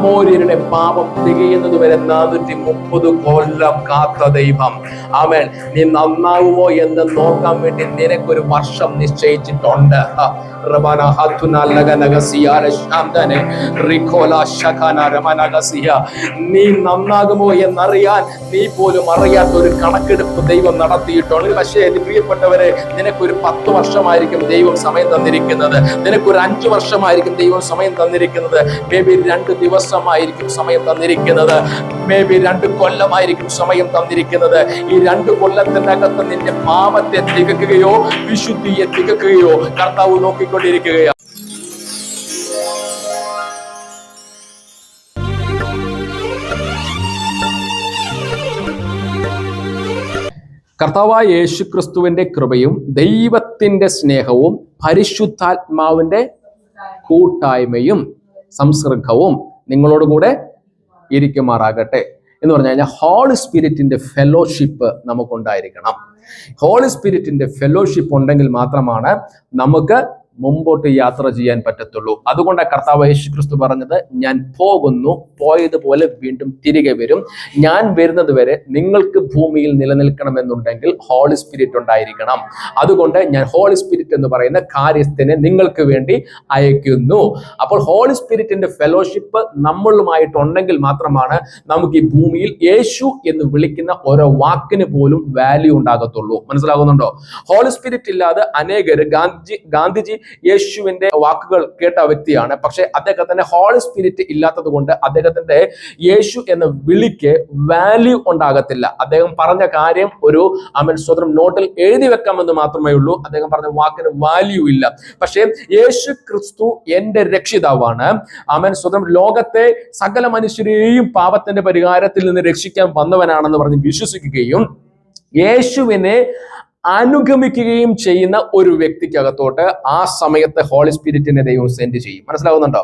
അമോര്യരുടെ പാപം തികയുന്നത് വരെ 430 കൊല്ലം കാത്ത ദൈവം. ആമേൻ. നീ നന്നാവുമോ എന്ന് നോക്കാൻ വേണ്ടി നിനക്കൊരു വർഷം നിശ്ചയിച്ചിട്ടുണ്ട്. നീ നന്നാകുമോ എന്നറിയാൻ നീ പോലും അറിയാത്ത ഒരു കണക്കെടുപ്പ് ദൈവം നടത്തിയിട്ടുണ്ട്. പക്ഷേ പ്രിയപ്പെട്ടവരെ, നിനക്കൊരു 10 വർഷമായിരിക്കും ദൈവം സമയം തന്നിരിക്കുന്നത്. നിനക്കൊരു 5 വർഷമായിരിക്കും ദൈവം സമയം തന്നിരിക്കുന്നത്. മേ ബി 2 ദിവസമായിരിക്കും സമയം തന്നിരിക്കുന്നത്. മേ ബി 2 കൊല്ലമായിരിക്കും സമയം തന്നിരിക്കുന്നത്. ഈ 2 കൊല്ലത്തിനകത്ത് നിന്റെ പാപത്തെ തികക്കുകയോ വിശുദ്ധിയെ തികക്കുകയോ കർത്താവ് നോക്കിക്കൊണ്ടിരിക്കുകയാണ്. കർത്താവായ യേശുക്രിസ്തുവിന്റെ കൃപയും ദൈവത്തിന്റെ സ്നേഹവും പരിശുദ്ധാത്മാവിന്റെ കൂട്ടായ്മയും സംസർഗവും നിങ്ങളോട് കൂടെ ഇരിക്കുമാറാകട്ടെ എന്ന് പറഞ്ഞു കഴിഞ്ഞാൽ ഹോളി സ്പിരിറ്റിന്റെ ഫെലോഷിപ്പ് നമുക്കുണ്ടായിരിക്കണം. ഹോളി സ്പിരിറ്റിന്റെ ഫെലോഷിപ്പ് ഉണ്ടെങ്കിൽ മാത്രമാണ് നമുക്ക് മുമ്പോട്ട് യാത്ര ചെയ്യാൻ പറ്റത്തുള്ളൂ. അതുകൊണ്ട് കർത്താവ് യേശുക്രിസ്തു പറഞ്ഞത്, ഞാൻ പോകുന്നു, പോയതുപോലെ വീണ്ടും തിരികെ വരും. ഞാൻ വരുന്നത് വരെ നിങ്ങൾക്ക് ഭൂമിയിൽ നിലനിൽക്കണമെന്നുണ്ടെങ്കിൽ ഹോളി സ്പിരിറ്റ് ഉണ്ടായിരിക്കണം. അതുകൊണ്ട് ഞാൻ ഹോളി സ്പിരിറ്റ് എന്ന് പറയുന്ന കാര്യസ്ഥനെ നിങ്ങൾക്ക് വേണ്ടി അയക്കുന്നു. അപ്പോൾ ഹോളി സ്പിരിറ്റിന്റെ ഫെലോഷിപ്പ് നമ്മളുമായിട്ടുണ്ടെങ്കിൽ മാത്രമാണ് നമുക്ക് ഈ ഭൂമിയിൽ യേശു എന്ന് വിളിക്കുന്ന ഓരോ വാക്കിന് പോലും വാല്യൂ ഉണ്ടാകത്തുള്ളൂ. മനസ്സിലാകുന്നുണ്ടോ? ഹോളി സ്പിരിറ്റ് ഇല്ലാതെ അനേകര് ഗാന്ധിജി യേശുവിന്റെ വാക്കുകൾ കേട്ട വ്യക്തിയാണ്. പക്ഷെ അദ്ദേഹത്തിന്റെ ഹോളി സ്പിരിറ്റ് ഇല്ലാത്തത് കൊണ്ട് അദ്ദേഹത്തിന്റെ യേശു എന്ന വിളിക്ക് വാല്യൂ ഉണ്ടാകത്തില്ല. അദ്ദേഹം പറഞ്ഞ കാര്യം ഒരു സ്വന്തം നോട്ടിൽ എഴുതി വെക്കാമെന്ന് മാത്രമേ ഉള്ളൂ. അദ്ദേഹം പറഞ്ഞ വാക്കിന് വാല്യൂ ഇല്ല. പക്ഷേ യേശു ക്രിസ്തു എന്റെ രക്ഷിതാവാണ്. സ്വന്തം ലോകത്തെ സകല മനുഷ്യരെയും പാപത്തിന്റെ പരിഹാരത്തിൽ നിന്ന് രക്ഷിക്കാൻ വന്നവനാണെന്ന് പറഞ്ഞ് വിശ്വസിക്കുകയും യേശുവിനെ അനുഗമിക്കുകയും ചെയ്യുന്ന ഒരു വ്യക്തിക്കകത്തോട്ട് ആ സമയത്ത് ഹോളി സ്പിരിറ്റിനെ ദൈവം സെൻഡ് ചെയ്യും. മനസ്സിലാവുന്നുണ്ടോ?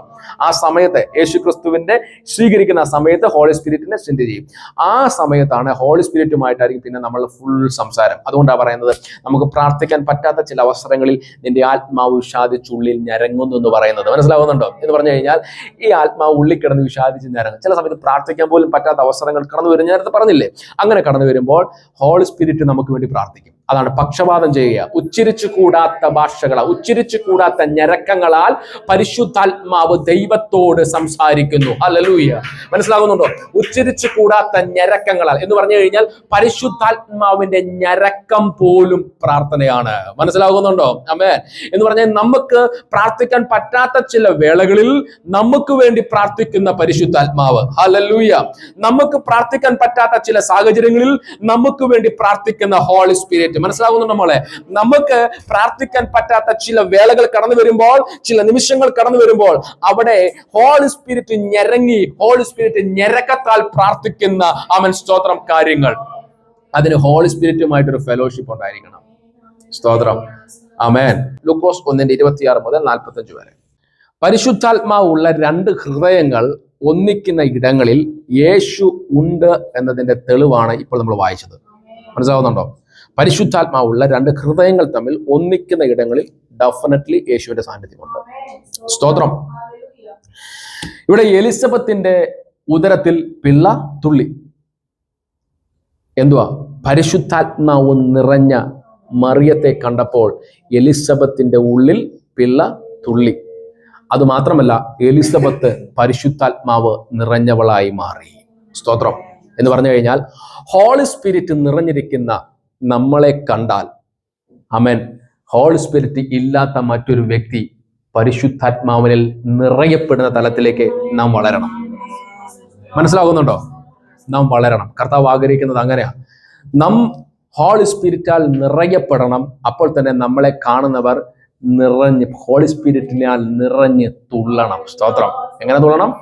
ആ സമയത്ത് യേശുക്രിസ്തുവിന്റെ സ്വീകരിക്കുന്ന സമയത്ത് ഹോളി സ്പിരിറ്റിനെ സെൻഡ് ചെയ്യും. ആ സമയത്താണ് ഹോളി സ്പിരിറ്റുമായിട്ടായിരിക്കും പിന്നെ നമ്മൾ ഫുൾ സംസാരം. അതുകൊണ്ടാണ് പറയുന്നത്, നമുക്ക് പ്രാർത്ഥിക്കാൻ പറ്റാത്ത ചില അവസരങ്ങളിൽ നിന്റെ ആത്മാവ് വിഷാദിച്ചുള്ളിൽ ഞരങ്ങുന്നു എന്ന് പറയുന്നത്. മനസ്സിലാവുന്നുണ്ടോ? എന്ന് പറഞ്ഞു കഴിഞ്ഞാൽ ഈ ആത്മാവ് ഉള്ളിൽ കിടന്ന് വിഷാദിച്ച് ഞരങ്ങും. ചില സമയത്ത് പ്രാർത്ഥിക്കാൻ പോലും പറ്റാത്ത അവസരങ്ങൾ കടന്നു വരും. നേരത്തെ പറഞ്ഞില്ലേ? അങ്ങനെ കടന്നു വരുമ്പോൾ ഹോളി സ്പിരിറ്റ് നമുക്ക് വേണ്ടി പ്രാർത്ഥിക്കും. അതാണ് പക്ഷപാതം ചെയ്യുക. ഉച്ചരിച്ചു കൂടാത്ത ഭാഷകളാൽ, ഉച്ചരിച്ചു കൂടാത്ത ഞരക്കങ്ങളാൽ പരിശുദ്ധാത്മാവ് ദൈവത്തോട് സംസാരിക്കുന്നു. ഹല്ലേലൂയ. മനസ്സിലാകുന്നുണ്ടോ? ഉച്ചരിച്ചു കൂടാത്ത ഞരക്കങ്ങളാൽ എന്ന് പറഞ്ഞു കഴിഞ്ഞാൽ പരിശുദ്ധാത്മാവിന്റെ ഞരക്കം പോലും പ്രാർത്ഥനയാണ്. മനസ്സിലാകുന്നുണ്ടോ? ആമേൻ. എന്ന് പറഞ്ഞാൽ നമുക്ക് പ്രാർത്ഥിക്കാൻ പറ്റാത്ത ചില വേളകളിൽ നമുക്ക് വേണ്ടി പ്രാർത്ഥിക്കുന്ന പരിശുദ്ധാത്മാവ്. ഹല്ലേലൂയ. നമുക്ക് പ്രാർത്ഥിക്കാൻ പറ്റാത്ത ചില സാഹചര്യങ്ങളിൽ നമുക്ക് വേണ്ടി പ്രാർത്ഥിക്കുന്ന ഹോളി സ്പിരിറ്റ്. മനസ്സിലാകുന്നുണ്ടോ മോളെ? നമുക്ക് പ്രാർത്ഥിക്കാൻ പറ്റാത്ത ചില വേളകൾ കടന്നു വരുമ്പോൾ, ചില നിമിഷങ്ങൾ കടന്നു വരുമ്പോൾ അവിടെ ഹോളി സ്പിരിറ്റ് ഞരങ്ങി, ഹോളി സ്പിരിറ്റ് ഞരക്കത്താൽ പ്രാർത്ഥിക്കുന്ന സ്തോത്രം കാര്യങ്ങൾ, അതിന് ഹോളി സ്പിരിറ്റുമായിട്ടൊരു ഫെലോഷിപ്പ് ഉണ്ടായിരിക്കണം. സ്തോത്രം. ആമേൻ. ലൂക്കോസ് 1:26 മുതൽ 45 വരെ. പരിശുദ്ധാത്മാവുള്ള 2 ഹൃദയങ്ങൾ ഒന്നിക്കുന്ന ഇടങ്ങളിൽ യേശു ഉണ്ട് എന്നതിന്റെ തെളിവാണ് ഇപ്പോൾ നമ്മൾ വായിച്ചത്. മനസ്സിലാവുന്നുണ്ടോ? പരിശുദ്ധാത്മാവുള്ള 2 ഹൃദയങ്ങൾ തമ്മിൽ ഒന്നിക്കുന്ന ഇടങ്ങളിൽ ഡെഫിനറ്റ്ലി യേശുവിന്റെ സാന്നിധ്യമുണ്ട്. സ്തോത്രം. ഇവിടെ എലിസബത്തിന്റെ ഉദരത്തിൽ പിള്ള തുള്ളി. എന്തുവാ? പരിശുദ്ധാത്മാവ് നിറഞ്ഞ മറിയത്തെ കണ്ടപ്പോൾ എലിസബത്തിന്റെ ഉള്ളിൽ പിള്ള തുള്ളി. അതുമാത്രമല്ല, എലിസബത്ത് പരിശുദ്ധാത്മാവ് നിറഞ്ഞവളായി മാറി. സ്തോത്രം. എന്ന് പറഞ്ഞു കഴിഞ്ഞാൽ ഹോളി സ്പിരിറ്റ് നിറഞ്ഞിരിക്കുന്ന നമ്മളെ കണ്ടാൽ, ആമേൻ, ഹോളി സ്പിരിറ്റ് ഇല്ലാത്ത മറ്റൊരു വ്യക്തി പരിശുദ്ധാത്മാവിനിൽ നിറയപ്പെടുന്ന തലത്തിലേക്ക് നാം വളരണം. മനസ്സിലാകുന്നുണ്ടോ? നാം വളരണം. കർത്താവ് ആഗ്രഹിക്കുന്നത് അങ്ങനെയാണ്. നാം ഹോളി സ്പിരിറ്റാൽ നിറയപ്പെടണം. അപ്പോൾ തന്നെ നമ്മളെ കാണുന്നവർ നിറഞ്ഞ് ഹോളി സ്പിരിറ്റിനാൽ നിറഞ്ഞ് തുള്ളണം. സ്തോത്രം. എങ്ങനെ തുള്ളണം?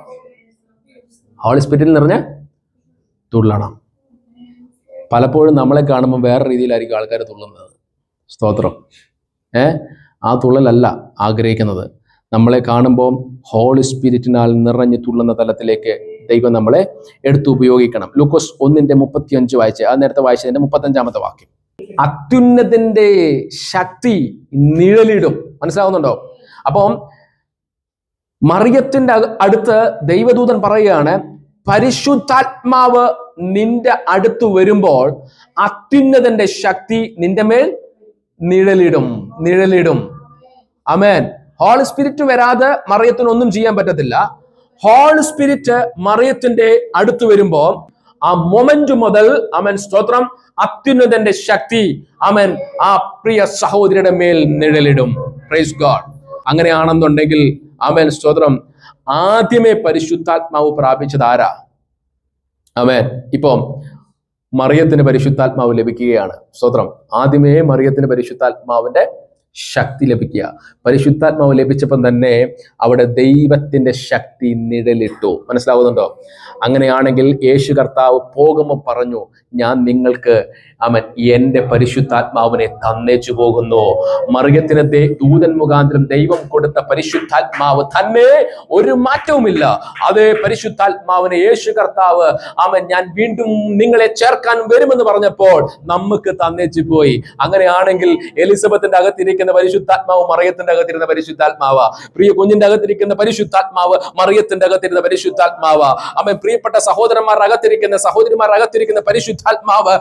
ഹോളി സ്പിരിറ്റിൽ നിറഞ്ഞ് തുള്ളണം. പലപ്പോഴും നമ്മളെ കാണുമ്പോൾ വേറെ രീതിയിലായിരിക്കും ആൾക്കാർ തുള്ളുന്നത്. സ്തോത്രം. ആ തുള്ളലല്ല ആഗ്രഹിക്കുന്നത്. നമ്മളെ കാണുമ്പോൾ ഹോളി സ്പിരിറ്റിനാൽ നിറഞ്ഞു തുള്ളുന്ന തലത്തിലേക്ക് ദൈവം നമ്മളെ എടുത്ത് ഉപയോഗിക്കണം. ലൂക്കോസ് 1:35 വായിച്ച്, അത് നേരത്തെ വായിച്ചതിന്റെ 35-ാമത്തെ വാക്യം. അത്യുന്നതന്റെ ശക്തി നിഴലിടും. മനസ്സിലാവുന്നുണ്ടോ? അപ്പം മറിയത്തിന്റെ അടുത്ത് ദൈവദൂതൻ പറയുകയാണ്, പരിശുദ്ധാത്മാവ് നിന്റെ അടുത്ത് വരുമ്പോൾ അത്യുന്നതന്റെ ശക്തി നിന്റെ മേൽ നിഴലിടും. ആമേൻ. ഹോളി സ്പിരിറ്റ് വരാതെ മറിയത്തിന് ഒന്നും ചെയ്യാൻ പറ്റത്തില്ല. ഹോളി സ്പിരിറ്റ് മറിയത്തിന്റെ അടുത്ത് വരുമ്പോ ആ മൊമെന്റ് മുതൽ ആമേൻ സ്തോത്രം അത്യുന്നതന്റെ ശക്തി ആമേൻ ആ പ്രിയ സഹോദരിയുടെ മേൽ നിഴലിടും. Praise God. അങ്ങനെയാണെന്നുണ്ടെങ്കിൽ ആമേൻ സ്തോത്രം ആദ്യമേ പരിശുദ്ധാത്മാവ് പ്രാപിച്ചത് ആരാ? ആമേൻ. ഇപ്പൊ മറിയത്തിന് പരിശുദ്ധാത്മാവ് ലഭിക്കുകയാണ്. സ്തോത്രം. ആദ്യമേ മറിയത്തിന് പരിശുദ്ധാത്മാവിന്റെ ശക്തി ലഭിക്കുക. പരിശുദ്ധാത്മാവ് ലഭിച്ചപ്പം തന്നെ അവിടെ ദൈവത്തിന്റെ ശക്തി നിഴലിട്ടു. മനസ്സിലാവുന്നുണ്ടോ? അങ്ങനെയാണെങ്കിൽ യേശു കർത്താവ് പോകുമ്പോൾ പറഞ്ഞു, ഞാൻ നിങ്ങൾക്ക് എന്റെ പരിശുദ്ധാത്മാവിനെ തന്നേച്ചു പോകുന്നു. മറിയത്തിന് ദൂതൻ മുഖാന്തരം ദൈവം കൊടുത്ത പരിശുദ്ധാത്മാവ് തന്നെ, ഒരു മാറ്റവുമില്ല. അതേ പരിശുദ്ധാത്മാവിനെ യേശു കർത്താവ് ഞാൻ വീണ്ടും നിങ്ങളെ ചേർക്കാൻ വരുമെന്ന് പറഞ്ഞപ്പോൾ നമുക്ക് തന്നേച്ചു പോയി. അങ്ങനെയാണെങ്കിൽ എലിസബത്തിന്റെ അകത്തിരിക്കുന്ന പരിശുദ്ധാത്മാവ് മറിയത്തിന്റെ അകത്തിരുന്ന പരിശുദ്ധാത്മാവ്, പ്രിയ കുഞ്ഞിന്റെ അകത്തിരിക്കുന്ന പരിശുദ്ധാത്മാവ് മറിയത്തിന്റെ അകത്തിരുന്ന പരിശുദ്ധാത്മാവ്, പ്രിയപ്പെട്ട സഹോദരന്മാരുടെ അകത്തിരിക്കുന്ന സഹോദരിമാരുടെ അകത്തിരിക്കുന്ന പരിശുദ്ധാത്മാവ്,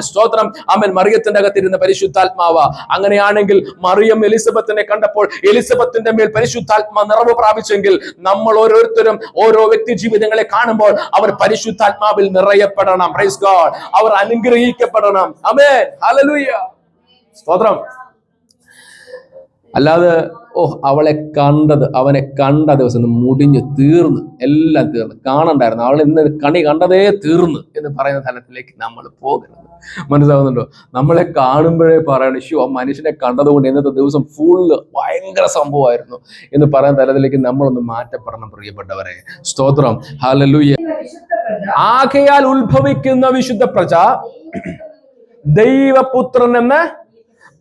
സ്തോത്രം, മറിയത്തിന്റെ അകത്തിരുന്ന പരിശുദ്ധാത്മാവ്. അങ്ങനെയാണെങ്കിൽ മറിയം എലിസബത്തിനെ കണ്ടപ്പോൾ എലിസബത്തിന്റെ മേൽ പരിശുദ്ധാത്മാ നിറവ് പ്രാപിച്ചെങ്കിൽ നമ്മൾ ഓരോരുത്തരും ഓരോ വ്യക്തി ജീവിതങ്ങളെ കാണുമ്പോൾ അവർ പരിശുദ്ധാത്മാവിൽ നിറയപ്പെടണം. Praise God. അവർ അനുഗ്രഹിക്കപ്പെടണം. ആമേൻ. ഹല്ലേലൂയ. സ്തോത്രം. അല്ലാതെ അവനെ കണ്ട ദിവസം മുടിഞ്ഞ് തീർന്ന് എല്ലാം തീർന്ന് കാണണ്ടായിരുന്നു, അവൾ ഇന്ന് കണി കണ്ടതേ തീർന്ന് എന്ന് പറയുന്ന തലത്തിലേക്ക് നമ്മൾ പോകരുത്. മനസ്സിലാവുന്നുണ്ടോ? നമ്മളെ കാണുമ്പോഴേ പറയണം, ആ മനുഷ്യനെ കണ്ടതുകൊണ്ട് ഇന്നത്തെ ദിവസം ഫുള്ള് ഭയങ്കര സംഭവമായിരുന്നു എന്ന് പറയുന്ന തലത്തിലേക്ക് നമ്മളൊന്ന് മാറ്റപ്പെടണം പ്രിയപ്പെട്ടവരെ. സ്തോത്രം. ഹല്ലേലൂയ. ആകയാൽ ഉത്ഭവിക്കുന്ന വിശുദ്ധ പ്രജ ദൈവപുത്രൻ എന്ന്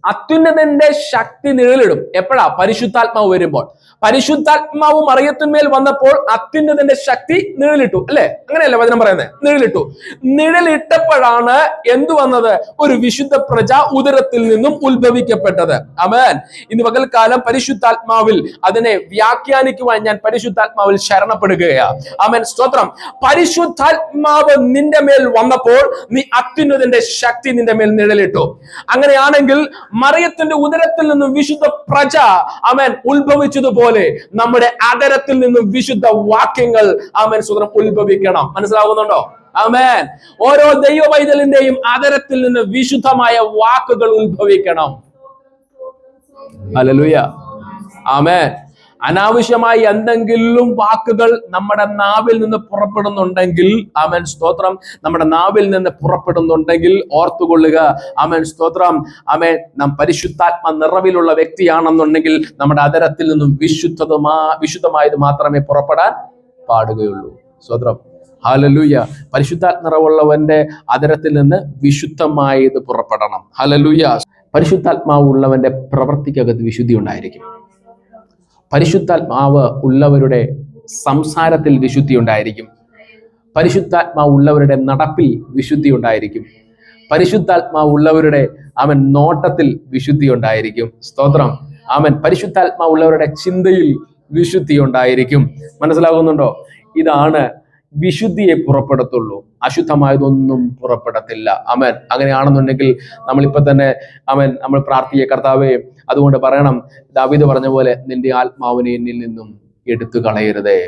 അത്യുന്നതന്റെ ശക്തി നിഴലിടും. എപ്പോഴാ? പരിശുദ്ധാത്മാവ് വരുമ്പോൾ. പരിശുദ്ധാത്മാവ് മറിയത്തിന്മേൽ വന്നപ്പോൾ അത്യുന്നതന്റെ ശക്തി നിഴലിട്ടു, അല്ലെ? അങ്ങനെയല്ലേ വചനം പറയുന്നത്? നിഴലിട്ടപ്പോഴാണ് എന്തു വന്നത്? ഒരു വിശുദ്ധ പ്രജ ഉദരത്തിൽ നിന്നും ഉത്ഭവിക്കപ്പെട്ടത്. ആമേൻ. ഇന്ന് പകൽക്കാലം പരിശുദ്ധാത്മാവിൽ അതിനെ വ്യാഖ്യാനിക്കുവാൻ ഞാൻ പരിശുദ്ധാത്മാവിൽ ശരണപ്പെടുകയാണ്. ആമേൻ. സ്തോത്രം. പരിശുദ്ധാത്മാവ് നിന്റെ മേൽ വന്നപ്പോൾ നീ അത്യുന്നതന്റെ ശക്തി നിന്റെ മേൽ നിഴലിട്ടു. അങ്ങനെയാണെങ്കിൽ മറിയത്തിന്റെ ഉദരത്തിൽ നിന്നും വിശുദ്ധ പ്രജ ആമേൻ ഉത്ഭവിച്ചതുപോലെ നമ്മുടെ അതരത്തിൽ നിന്നും വിശുദ്ധ വാക്യങ്ങൾ ആമേൻ സ്തോത്രം ഉത്ഭവിക്കണം. മനസ്സിലാവുന്നുണ്ടോ? ആമേൻ. ഓരോ ദൈവ പൈതലിന്റെയും അതരത്തിൽ നിന്ന് വിശുദ്ധമായ വാക്കുകൾ ഉത്ഭവിക്കണം. ഹല്ലേലൂയ. ആമേൻ. അനാവശ്യമായി എന്തെങ്കിലും വാക്കുകൾ നമ്മുടെ നാവിൽ നിന്ന് പുറപ്പെടുന്നുണ്ടെങ്കിൽ ആമേൻ സ്തോത്രം, നമ്മുടെ നാവിൽ നിന്ന് പുറപ്പെടുന്നുണ്ടെങ്കിൽ ഓർത്തുകൊള്ളുക. ആമേൻ സ്തോത്രം. ആമേൻ. നാം പരിശുദ്ധാത്മ നിറവിലുള്ള വ്യക്തിയാണെന്നുണ്ടെങ്കിൽ നമ്മുടെ അതരത്തിൽ നിന്നും വിശുദ്ധമായത് മാത്രമേ പുറപ്പെടാൻ പാടുകയുള്ളൂ. സ്തോത്രം. ഹല്ലേലൂയ. പരിശുദ്ധാത്മ നിറവുള്ളവന്റെ അതരത്തിൽ നിന്ന് വിശുദ്ധമായത് പുറപ്പെടണം. ഹല്ലേലൂയ. പരിശുദ്ധാത്മാവ് ഉള്ളവന്റെ പ്രവൃത്തിക്കകത്ത് വിശുദ്ധി ഉണ്ടായിരിക്കും. പരിശുദ്ധാത്മാവ് ഉള്ളവരുടെ സംസാരത്തിൽ വിശുദ്ധി ഉണ്ടായിരിക്കും. പരിശുദ്ധാത്മാവ് ഉള്ളവരുടെ നടപ്പിൽ വിശുദ്ധി ഉണ്ടായിരിക്കും. പരിശുദ്ധാത്മാവ് ഉള്ളവരുടെ നോട്ടത്തിൽ വിശുദ്ധി ഉണ്ടായിരിക്കും. സ്തോത്രം. പരിശുദ്ധാത്മാവ് ഉള്ളവരുടെ ചിന്തയിൽ വിശുദ്ധി ഉണ്ടായിരിക്കും. മനസ്സിലാകുന്നുണ്ടോ? ഇതാണ് വിശുദ്ധിയെ പുറപ്പെടത്തുള്ളൂ. അശുദ്ധമായതൊന്നും പുറപ്പെടത്തില്ല. ആമേൻ. അങ്ങനെയാണെന്നുണ്ടെങ്കിൽ നമ്മളിപ്പോ തന്നെ നമ്മൾ പ്രാർത്ഥിക്കുക, കർത്താവേ, അതുകൊണ്ട് പറയണം, ദാവീദ് പറഞ്ഞ പോലെ നിന്റെ ആത്മാവിനെ എന്നിൽ നിന്നും എടുത്തു കളയരുതേ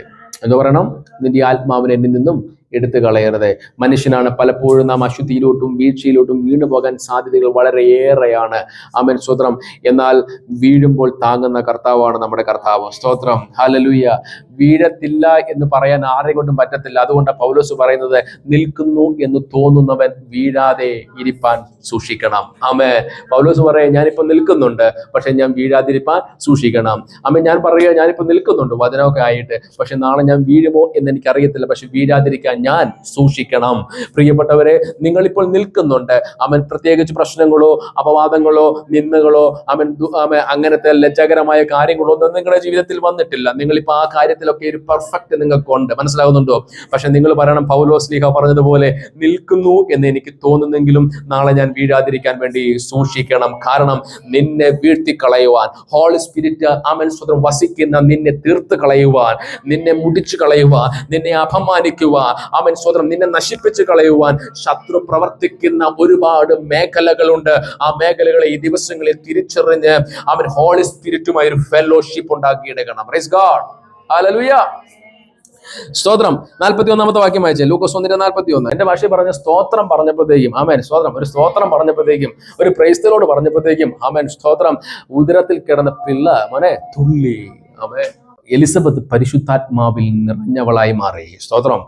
എന്ന് പറയണം. നിന്റെ ആത്മാവിനെ എന്നിൽ നിന്നും എടുത്തു കളയരുത്. മനുഷ്യനാണ് പലപ്പോഴും നാം അശുദ്ധിയിലോട്ടും വീഴ്ചയിലോട്ടും വീണു പോകാൻ സാധ്യതകൾ വളരെയേറെയാണ്. ആമേൻ. സ്തോത്രം. എന്നാൽ വീഴുമ്പോൾ താങ്ങുന്ന കർത്താവാണ് നമ്മുടെ കർത്താവ്. സ്തോത്രം. ഹല്ലേലൂയ. വീഴത്തില്ല എന്ന് പറയാൻ ആരെ കൊണ്ടും പറ്റത്തില്ല. അതുകൊണ്ട് പൗലോസ് പറയുന്നത്, നിൽക്കുന്നു എന്ന് തോന്നുന്നവൻ വീഴാതെ ഇരിപ്പാൻ സൂക്ഷിക്കണം. ആമേൻ. പൗലോസ് പറയാ, ഞാനിപ്പോ നിൽക്കുന്നുണ്ട്, പക്ഷെ ഞാൻ വീഴാതിരിപ്പാൻ സൂക്ഷിക്കണം. ആമേൻ. ഞാൻ പറയുക, ഞാനിപ്പോ നിൽക്കുന്നുണ്ട് വചനമൊക്കെ ആയിട്ട്, പക്ഷെ നാളെ ഞാൻ വീഴുമോ എന്ന് എനിക്കറിയത്തില്ല, പക്ഷെ വീഴാതിരിക്കാൻ ഞാൻ സൂക്ഷിക്കണം. പ്രിയപ്പെട്ടവരെ, നിങ്ങളിപ്പോൾ നിൽക്കുന്നുണ്ട്, പ്രത്യേകിച്ച് പ്രശ്നങ്ങളോ അപവാദങ്ങളോ നിന്ദകളോ അങ്ങനത്തെ ലജ്ജാകരമായ കാര്യങ്ങളോ ഒന്നും നിങ്ങളുടെ ജീവിതത്തിൽ വന്നിട്ടില്ല. നിങ്ങളിപ്പോൾ ആ കാര്യത്തിലൊക്കെ ഒരു പെർഫെക്റ്റ് നിങ്ങൾക്കുണ്ട്, മനസ്സിലാകുന്നുണ്ടോ? പക്ഷെ നിങ്ങൾ പറയണം, പൗലോസ് ശ്ലീഹ പറഞ്ഞതുപോലെ, നിൽക്കുന്നു എന്ന് എനിക്ക് തോന്നുന്നെങ്കിലും നാളെ ഞാൻ വീഴാതിരിക്കാൻ വേണ്ടി സൂക്ഷിക്കണം. കാരണം നിന്നെ വീഴ്ത്തിക്കളയുവാൻ ഹോളി സ്പിരിറ്റ് സ്വതം വസിക്കുന്ന, നിന്നെ തീർത്ത് കളയുവാൻ, നിന്നെ മുടിച്ചു കളയുവാൻ, നിന്നെ അപമാനിക്കുവാൻ, സ്വതം നിന്നെ നശിപ്പിച്ചു കളയുവാൻ ശത്രു പ്രവർത്തിക്കുന്ന ഒരുപാട് മേഖലകളുണ്ട്. ആ മേഖലകളെ ഈ ദിവസങ്ങളിൽ തിരിച്ചറിഞ്ഞ് ഹോളി സ്പിരിറ്റുമായി ഒരു ഫെലോഷിപ്പ് ഉണ്ടാക്കിയെടുക്കണം. പ്രൈസ് ഗോഡ്, ഹല്ലേലൂയ, സ്തോത്രം. 41 വാക്യം വായിച്ചേ, ലൂക്കോസ് 1:41. എന്റെ ഭാഷയിൽ പറഞ്ഞ സ്തോത്രം പറഞ്ഞപ്പോഴത്തേക്കും സ്തോത്രം, ഒരു സ്തോത്രം പറഞ്ഞപ്പോഴത്തേക്കും, ഒരു പ്രൈസ് ദി ലോർഡ് പറഞ്ഞപ്പോഴത്തേക്കും സ്തോത്രം, ഉദരത്തിൽ കിടന്ന പിള്ള തുള്ളി. എലിസബത്ത് പരിശുദ്ധാത്മാവിൽ നിറഞ്ഞവളായി മാറി. സ്തോത്രം.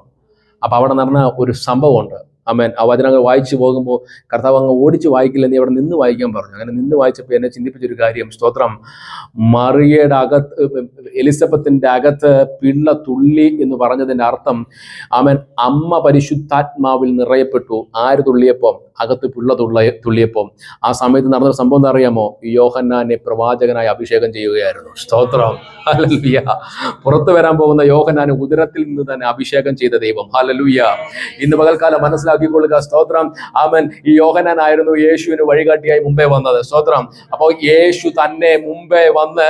അപ്പൊ അവിടെ നടന്ന ഒരു സംഭവമുണ്ട്. ആ വചനങ്ങൾ വായിച്ചു പോകുമ്പോൾ കർത്താവ് അങ്ങ് ഓടിച്ച് വായിക്കില്ല, നീ അവിടെ നിന്ന് വായിക്കാൻ പറഞ്ഞു. അങ്ങനെ നിന്ന് വായിച്ചപ്പോൾ എന്നെ ചിന്തിപ്പിച്ചൊരു കാര്യം, സ്തോത്രം, മറിയയുടെ അകത്ത്, എലിസബത്തിന്റെ അകത്ത് പിള്ള തുള്ളി എന്ന് പറഞ്ഞതിന്റെ അർത്ഥം അമ്മ പരിശുദ്ധാത്മാവിൽ നിറയപ്പെട്ടു. ആര് തുള്ളിയപ്പം? അകത്ത് പിള്ള തുള്ളിയപ്പം. ആ സമയത്ത് നടന്നൊരു സംഭവം എന്താ അറിയാമോ? യോഹന്നാനെ പ്രവാചകനായി അഭിഷേകം ചെയ്യുകയായിരുന്നു. സ്തോത്രം, ഹല്ലേലൂയ. പുറത്തു വരാൻ പോകുന്ന യോഹന്നാനെ ഉദരത്തിൽ നിന്ന് തന്നെ അഭിഷേകം ചെയ്ത ദൈവം. ഹല്ലേലൂയ. ഇന്ന് പകൽക്കാലം മനസ്സിലാക്കിക്കൊള്ളുക. സ്തോത്രം. ഈ യോഹന്നാനായിരുന്നു യേശുവിന് വഴികാട്ടിയായി മുമ്പേ വന്നത്. സ്തോത്രം. അപ്പോൾ യേശു തന്നെ മുമ്പേ വന്ന്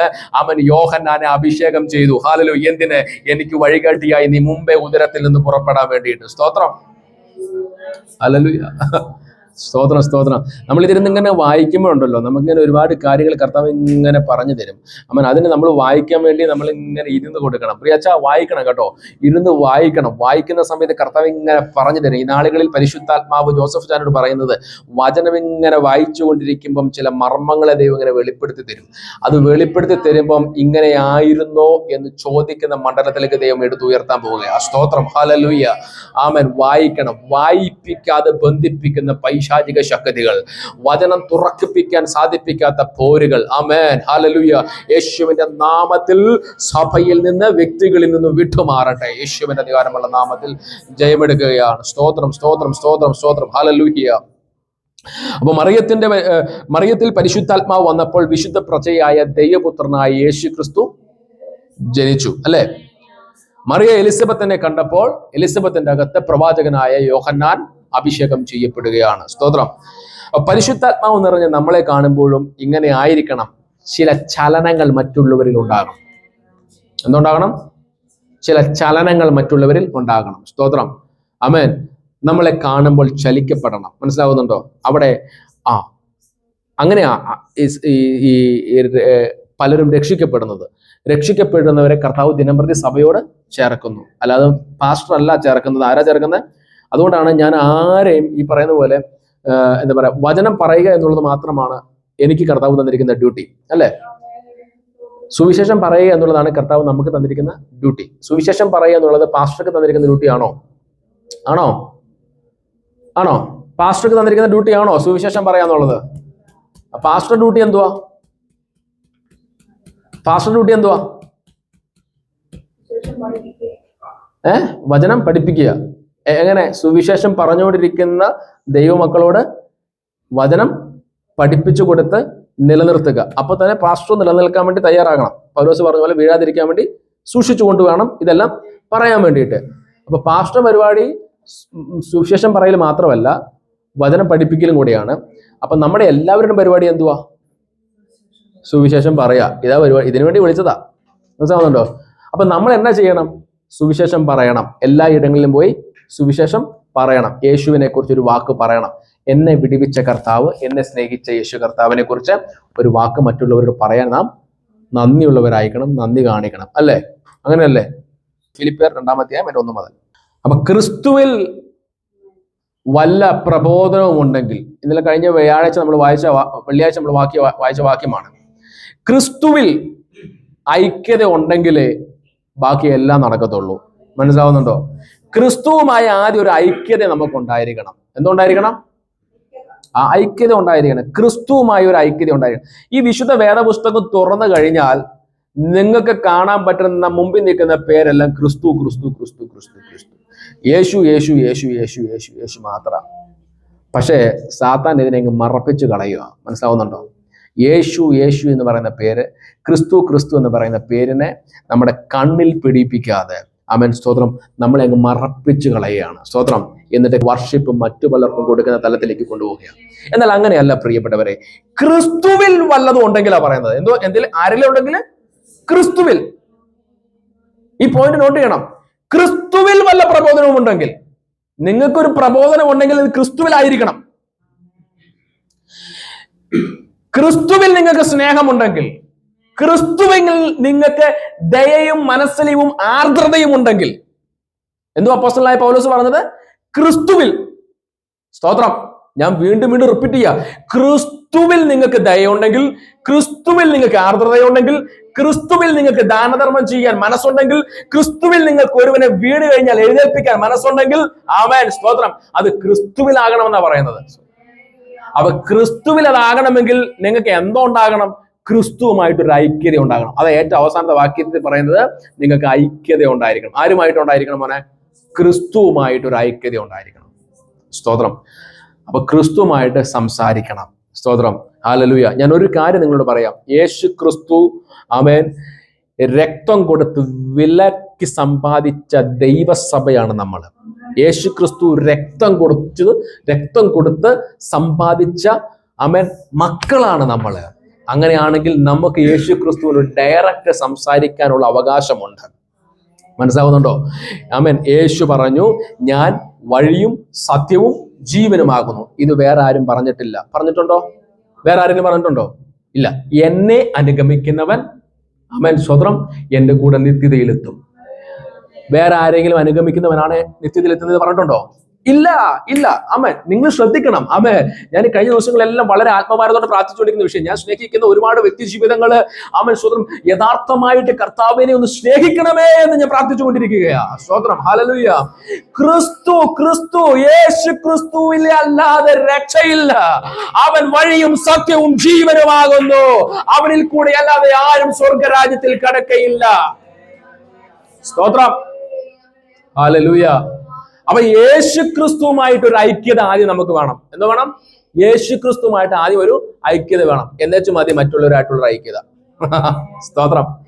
യോഹന്നാനെ അഭിഷേകം ചെയ്തു. ഹല്ലേലൂയ. എന്തിന്? എനിക്ക് വഴികാട്ടിയായി നീ മുമ്പേ ഉദരത്തിൽ നിന്ന് പുറപ്പെടാൻ വേണ്ടിയിട്ട്. സ്തോത്രം, ഹല്ലേലൂയ. സ്തോത്രം, സ്തോത്രം. നമ്മൾ ഇതിരുന്ന് ഇങ്ങനെ വായിക്കുമ്പോഴുണ്ടല്ലോ, നമുക്കിങ്ങനെ ഒരുപാട് കാര്യങ്ങൾ കർത്താവ് ഇങ്ങനെ പറഞ്ഞു തരും. അതിന് നമ്മൾ വായിക്കാൻ വേണ്ടി നമ്മൾ ഇങ്ങനെ ഇരുന്ന് കൊടുക്കണം. പ്രിയച്ചാ, വായിക്കണം കേട്ടോ, ഇരുന്ന് വായിക്കണം. വായിക്കുന്ന സമയത്ത് കർത്താവ് ഇങ്ങനെ പറഞ്ഞു തരും. ഈ നാളുകളിൽ പരിശുദ്ധാത്മാവ് ജോസഫ് ചാനോട് പറയുന്നത്, വചനം ഇങ്ങനെ വായിച്ചുകൊണ്ടിരിക്കുമ്പം ചില മർമ്മങ്ങളെ ദൈവം ഇങ്ങനെ വെളിപ്പെടുത്തി തരും. അത് വെളിപ്പെടുത്തി തരുമ്പം ഇങ്ങനെ ആയിരുന്നോ എന്ന് ചോദിക്കുന്ന മണ്ഡലത്തിലേക്ക് ദൈവം എടുത്തുയർത്താൻ പോവുകയാണ്. സ്തോത്രം, ഹല്ലേലൂയ. വായിക്കണം. വായിപ്പിക്കാതെ ബന്ധിപ്പിക്കുന്ന പൈശാചിക ശക്തികൾ, വചനം തുറക്കിപ്പിക്കാൻ സാധിപ്പിക്കാത്ത പോരുകൾ, ആമേൻ, ഹല്ലേലൂയ, യേശുവിന്റെ നാമത്തിൽ സഭയിൽ നിന്ന്, വ്യക്തികളിൽ നിന്ന് വിട്ടുമാറട്ടെ. യേശുവിന്റെ അധികാരമുള്ള നാമത്തിൽ ജയമെടുക്കുകയാണ്. സ്തോത്രം, സ്തോത്രം, സ്തോത്രം, സ്തോത്രം, ഹല്ലേലൂയ. അപ്പൊ മറിയത്തിൽ പരിശുദ്ധാത്മാവ് വന്നപ്പോൾ വിശുദ്ധ പ്രജയായ ദൈവപുത്രനായ യേശു ക്രിസ്തു ജനിച്ചു, അല്ലെ? മറിയ എലിസബത്തിനെ കണ്ടപ്പോൾ എലിസബത്തിന്റെ അകത്ത് പ്രവാചകനായ യോഹന്നാൻ അഭിഷേകം ചെയ്യപ്പെടുകയാണ്. സ്തോത്രം. പരിശുദ്ധാത്മാവ് നിറഞ്ഞ നമ്മളെ കാണുമ്പോഴും ഇങ്ങനെ ആയിരിക്കണം. ചില ചലനങ്ങൾ മറ്റുള്ളവരിൽ ഉണ്ടാകണം. എന്തുണ്ടാകണം? ചില ചലനങ്ങൾ മറ്റുള്ളവരിൽ ഉണ്ടാകണം. സ്തോത്രം, ആമേൻ. നമ്മളെ കാണുമ്പോൾ ചലിക്കപ്പെടണം. മനസ്സിലാവുന്നുണ്ടോ? അവിടെ അങ്ങനെയാ ഈ പലരും രക്ഷിക്കപ്പെടുന്നവരെ കർത്താവ് ദിനംപ്രതി സഭയോട് ചേർക്കുന്നു. അല്ലാതെ പാസ്റ്റർ അല്ല ചേർക്കുന്നത്. ആരാ ചേർക്കുന്നത്? അതുകൊണ്ടാണ് ഞാൻ ആരെയും ഈ പറയുന്ന പോലെ എന്താ പറയാ, വചനം പറയുക എന്നുള്ളത് മാത്രമാണ് എനിക്ക് കർത്താവ് തന്നിരിക്കുന്ന ഡ്യൂട്ടി, അല്ലെ? സുവിശേഷം പറയുക എന്നുള്ളതാണ് കർത്താവ് നമുക്ക് തന്നിരിക്കുന്ന ഡ്യൂട്ടി. സുവിശേഷം പറയുക എന്നുള്ളത് പാസ്റ്റർക്ക് തന്നിരിക്കുന്ന ഡ്യൂട്ടി ആണോ? പാസ്റ്റർക്ക് തന്നിരിക്കുന്ന ഡ്യൂട്ടി ആണോ സുവിശേഷം പറയുക എന്നുള്ളത്? പാസ്റ്റർ ഡ്യൂട്ടി എന്തുവാ? വചനം പഠിപ്പിക്കുക. എങ്ങനെ? സുവിശേഷം പറഞ്ഞുകൊണ്ടിരിക്കുന്ന ദൈവമക്കളോട് വചനം പഠിപ്പിച്ചു കൊടുത്ത് നിലനിർത്തുക. അപ്പൊ തന്നെ പാസ്റ്റർ നിലനിൽക്കാൻ വേണ്ടി തയ്യാറാകണം. പൗലോസ് പറഞ്ഞ പോലെ വീഴാതിരിക്കാൻ വേണ്ടി സൂക്ഷിച്ചുകൊണ്ട് വേണം ഇതെല്ലാം പറയാൻ വേണ്ടിയിട്ട്. അപ്പൊ പാസ്റ്റർ പരിപാടി സുവിശേഷം പറയൽ മാത്രമല്ല, വചനം പഠിപ്പിക്കലും കൂടിയാണ്. അപ്പൊ നമ്മുടെ എല്ലാവരുടെയും പരിപാടി എന്തുവാ? സുവിശേഷം പറയാ. ഇതാ പരിപാടി. ഇതിനു വേണ്ടി വിളിച്ചതാ. മനസ്സിലാവുന്നുണ്ടോ? അപ്പൊ നമ്മൾ എന്നാ ചെയ്യണം? സുവിശേഷം പറയണം. എല്ലാ ഇടങ്ങളിലും പോയി സുവിശേഷം പറയണം. യേശുവിനെ കുറിച്ച് ഒരു വാക്ക് പറയണം. എന്നെ വിടുവിച്ച കർത്താവ്, എന്നെ സ്നേഹിച്ച യേശു കർത്താവിനെ കുറിച്ച് ഒരു വാക്ക് മറ്റുള്ളവരോട് പറയാൻ നാം നന്ദിയുള്ളവരായിരിക്കണം, നന്ദി കാണിക്കണം, അല്ലേ? അങ്ങനെയല്ലേ? ഫിലിപ്പിയർ 2-1 മുതൽ. അപ്പൊ ക്രിസ്തുവിൽ വല്ല പ്രബോധനവും ഉണ്ടെങ്കിൽ, ഇന്നലെ കഴിഞ്ഞ വെള്ളിയാഴ്ച നമ്മൾ വായിച്ച വാക്യമാണ്, ക്രിസ്തുവിൽ ഐക്യത ഉണ്ടെങ്കിലേ ബാക്കി എല്ലാം നടക്കത്തുള്ളൂ. മനസ്സിലാവുന്നുണ്ടോ? ക്രിസ്തുവുമായ ആദ്യം ഒരു ഐക്യത നമുക്കുണ്ടായിരിക്കണം. എന്തുണ്ടായിരിക്കണം? ആ ഐക്യത ഉണ്ടായിരിക്കണം. ക്രിസ്തുവുമായി ഒരു ഐക്യത ഉണ്ടായിരിക്കണം. ഈ വിശുദ്ധ വേദപുസ്തകം തുറന്നു കഴിഞ്ഞാൽ നിങ്ങൾക്ക് കാണാൻ പറ്റുന്ന മുമ്പിൽ നിൽക്കുന്ന പേരെല്ലാം ക്രിസ്തു, ക്രിസ്തു, ക്രിസ്തു, ക്രിസ്തു, ക്രിസ്തു. യേശു യേശു യേശു യേശു യേശു യേശു മാത്രം. പക്ഷേ സാത്താൻ ഇതിനെ മറപ്പിച്ച് കളയുക. മനസ്സിലാവുന്നുണ്ടോ? യേശു യേശു എന്ന് പറയുന്ന പേര്, ക്രിസ്തു ക്രിസ്തു എന്ന് പറയുന്ന പേരിനെ നമ്മുടെ കണ്ണിൽ പിടിപ്പിക്കാതെ, ആമേൻ സ്തോത്രം, നമ്മളെ അങ്ങ് മറപ്പിച്ച് കളയുകയാണ്. സ്തോത്രം. എന്നിട്ട് വർഷിപ്പ് മറ്റു പലർക്കും കൊടുക്കുന്ന തലത്തിലേക്ക് കൊണ്ടുപോവുകയാണ്. എന്നാൽ അങ്ങനെയല്ല പ്രിയപ്പെട്ടവരെ. ക്രിസ്തുവിൽ വല്ലതും ഉണ്ടെങ്കിലാ പറയുന്നത്. എന്തെങ്കിലും ആരെങ്കിലും ഉണ്ടെങ്കിൽ ക്രിസ്തുവിൽ. ഈ പോയിന്റ് നോട്ട് ചെയ്യണം. ക്രിസ്തുവിൽ വല്ല പ്രബോധനവും ഉണ്ടെങ്കിൽ, നിങ്ങൾക്കൊരു പ്രബോധനം ഉണ്ടെങ്കിൽ ഇത് ക്രിസ്തുവിലായിരിക്കണം. ക്രിസ്തുവിൽ നിങ്ങൾക്ക് സ്നേഹമുണ്ടെങ്കിൽ, ക്രിസ്തുവിൽ നിങ്ങൾക്ക് ദയയും മനസ്സലിവും ആർദ്രതയും ഉണ്ടെങ്കിൽ, എന്തോ അപ്പോസ്തലനായ പൗലോസ് പറഞ്ഞത്? ക്രിസ്തുവിൽ. സ്തോത്രം. ഞാൻ വീണ്ടും വീണ്ടും റിപ്പീറ്റ് ചെയ്യാം. ക്രിസ്തുവിൽ നിങ്ങൾക്ക് ദയുണ്ടെങ്കിൽ, ക്രിസ്തുവിൽ നിങ്ങൾക്ക് ആർദ്രതയുണ്ടെങ്കിൽ, ക്രിസ്തുവിൽ നിങ്ങൾക്ക് ദാനധർമ്മം ചെയ്യാൻ മനസ്സുണ്ടെങ്കിൽ, ക്രിസ്തുവിൽ നിങ്ങൾക്ക് ഒരുവനെ വീണ് കഴിഞ്ഞാൽ എഴുന്നേൽപ്പിക്കാൻ മനസ്സുണ്ടെങ്കിൽ, ആമേൻ സ്തോത്രം, അത് ക്രിസ്തുവിലാകണമെന്നാണ് പറയുന്നത്. അപ്പൊ ക്രിസ്തുവിൽ അതാകണമെങ്കിൽ നിങ്ങൾക്ക് എന്തോ ഉണ്ടാകണം? ക്രിസ്തുവുമായിട്ടൊരു ഐക്യത ഉണ്ടാകണം. അത് ഏറ്റവും അവസാനത്തെ വാക്യത്തിൽ പറയുന്നത് നിങ്ങൾക്ക് ഐക്യത ഉണ്ടായിരിക്കണം. ആരുമായിട്ടുണ്ടായിരിക്കണം മോനെ? ക്രിസ്തുവുമായിട്ടൊരു ഐക്യത ഉണ്ടായിരിക്കണം. സ്തോത്രം. അപ്പൊ ക്രിസ്തുവുമായിട്ട് സംസാരിക്കണം. സ്തോത്രം. ഹല്ലേലൂയ. ഞാൻ ഒരു കാര്യം നിങ്ങളോട് പറയാം. യേശു ക്രിസ്തു ആമേൻ രക്തം കൊടുത്ത് വിലക്ക് സമ്പാദിച്ച ദൈവസഭയാണ് നമ്മൾ. യേശു ക്രിസ്തു രക്തം കൊടുത്ത് സമ്പാദിച്ച ആമേൻ മക്കളാണ് നമ്മൾ. അങ്ങനെയാണെങ്കിൽ നമുക്ക് യേശു ക്രിസ്തുവിന് ഡയറക്റ്റ് സംസാരിക്കാനുള്ള അവകാശമുണ്ട്. മനസ്സിലാവുന്നുണ്ടോ? ആമേൻ. യേശു പറഞ്ഞു, ഞാൻ വഴിയും സത്യവും ജീവനുമാകുന്നു. ഇത് വേറെ ആരും പറഞ്ഞിട്ടില്ല. പറഞ്ഞിട്ടുണ്ടോ? വേറെ ആരെങ്കിലും പറഞ്ഞിട്ടുണ്ടോ? ഇല്ല. എന്നെ അനുഗമിക്കുന്നവൻ ആമേൻ സ്വതന്ത്രം എന്റെ കൂടെ നിത്യതയിലെത്തും. വേറെ ആരെങ്കിലും അനുഗമിക്കുന്നവനാണ് നിത്യതയിലെത്തുന്നത് പറഞ്ഞിട്ടുണ്ടോ? ഇല്ല, ഇല്ല. ആമേൻ. നിങ്ങൾ ശ്രദ്ധിക്കണം. ആമേൻ. ഞാൻ കഴിഞ്ഞ ദിവസങ്ങളെല്ലാം വളരെ ആത്മഭാരത്തോടെ പ്രാർത്ഥിച്ചുകൊണ്ടിരിക്കുന്ന വിഷയം, ഞാൻ സ്നേഹിക്കുന്ന ഒരുപാട് വ്യക്തി ജീവിതങ്ങള് ആമേൻ സ്വതന്ത്രം യഥാർത്ഥമായിട്ട് കർത്താവിനെ ഒന്ന് സ്നേഹിക്കണമേ എന്ന് ഞാൻ പ്രാർത്ഥിച്ചുകൊണ്ടിരിക്കുകയാ. സ്തോത്രം. ഹല്ലേലൂയ. ക്രിസ്തു യേശു ക്രിസ്തുവിൽ അല്ലാതെ രക്ഷയില്ല. അവൻ വഴിയും സത്യവും ജീവനുമാകുന്നു. അവനിൽ കൂടെ അല്ലാതെ ആരും സ്വർഗരാജ്യത്തിൽ കടക്കയില്ല. സ്തോത്രം. ഹല്ലേലൂയ. അപ്പൊ യേശു ക്രിസ്തുവുമായിട്ട് ഒരു ഐക്യത ആദ്യം നമുക്ക് വേണം. എന്ത് വേണം? യേശു ക്രിസ്തുവുമായിട്ട് ആദ്യം ഒരു ഐക്യത വേണം. എന്നുവെച്ച് മതി മറ്റുള്ളവരായിട്ടുള്ള ഐക്യത. സ്തോത്രം.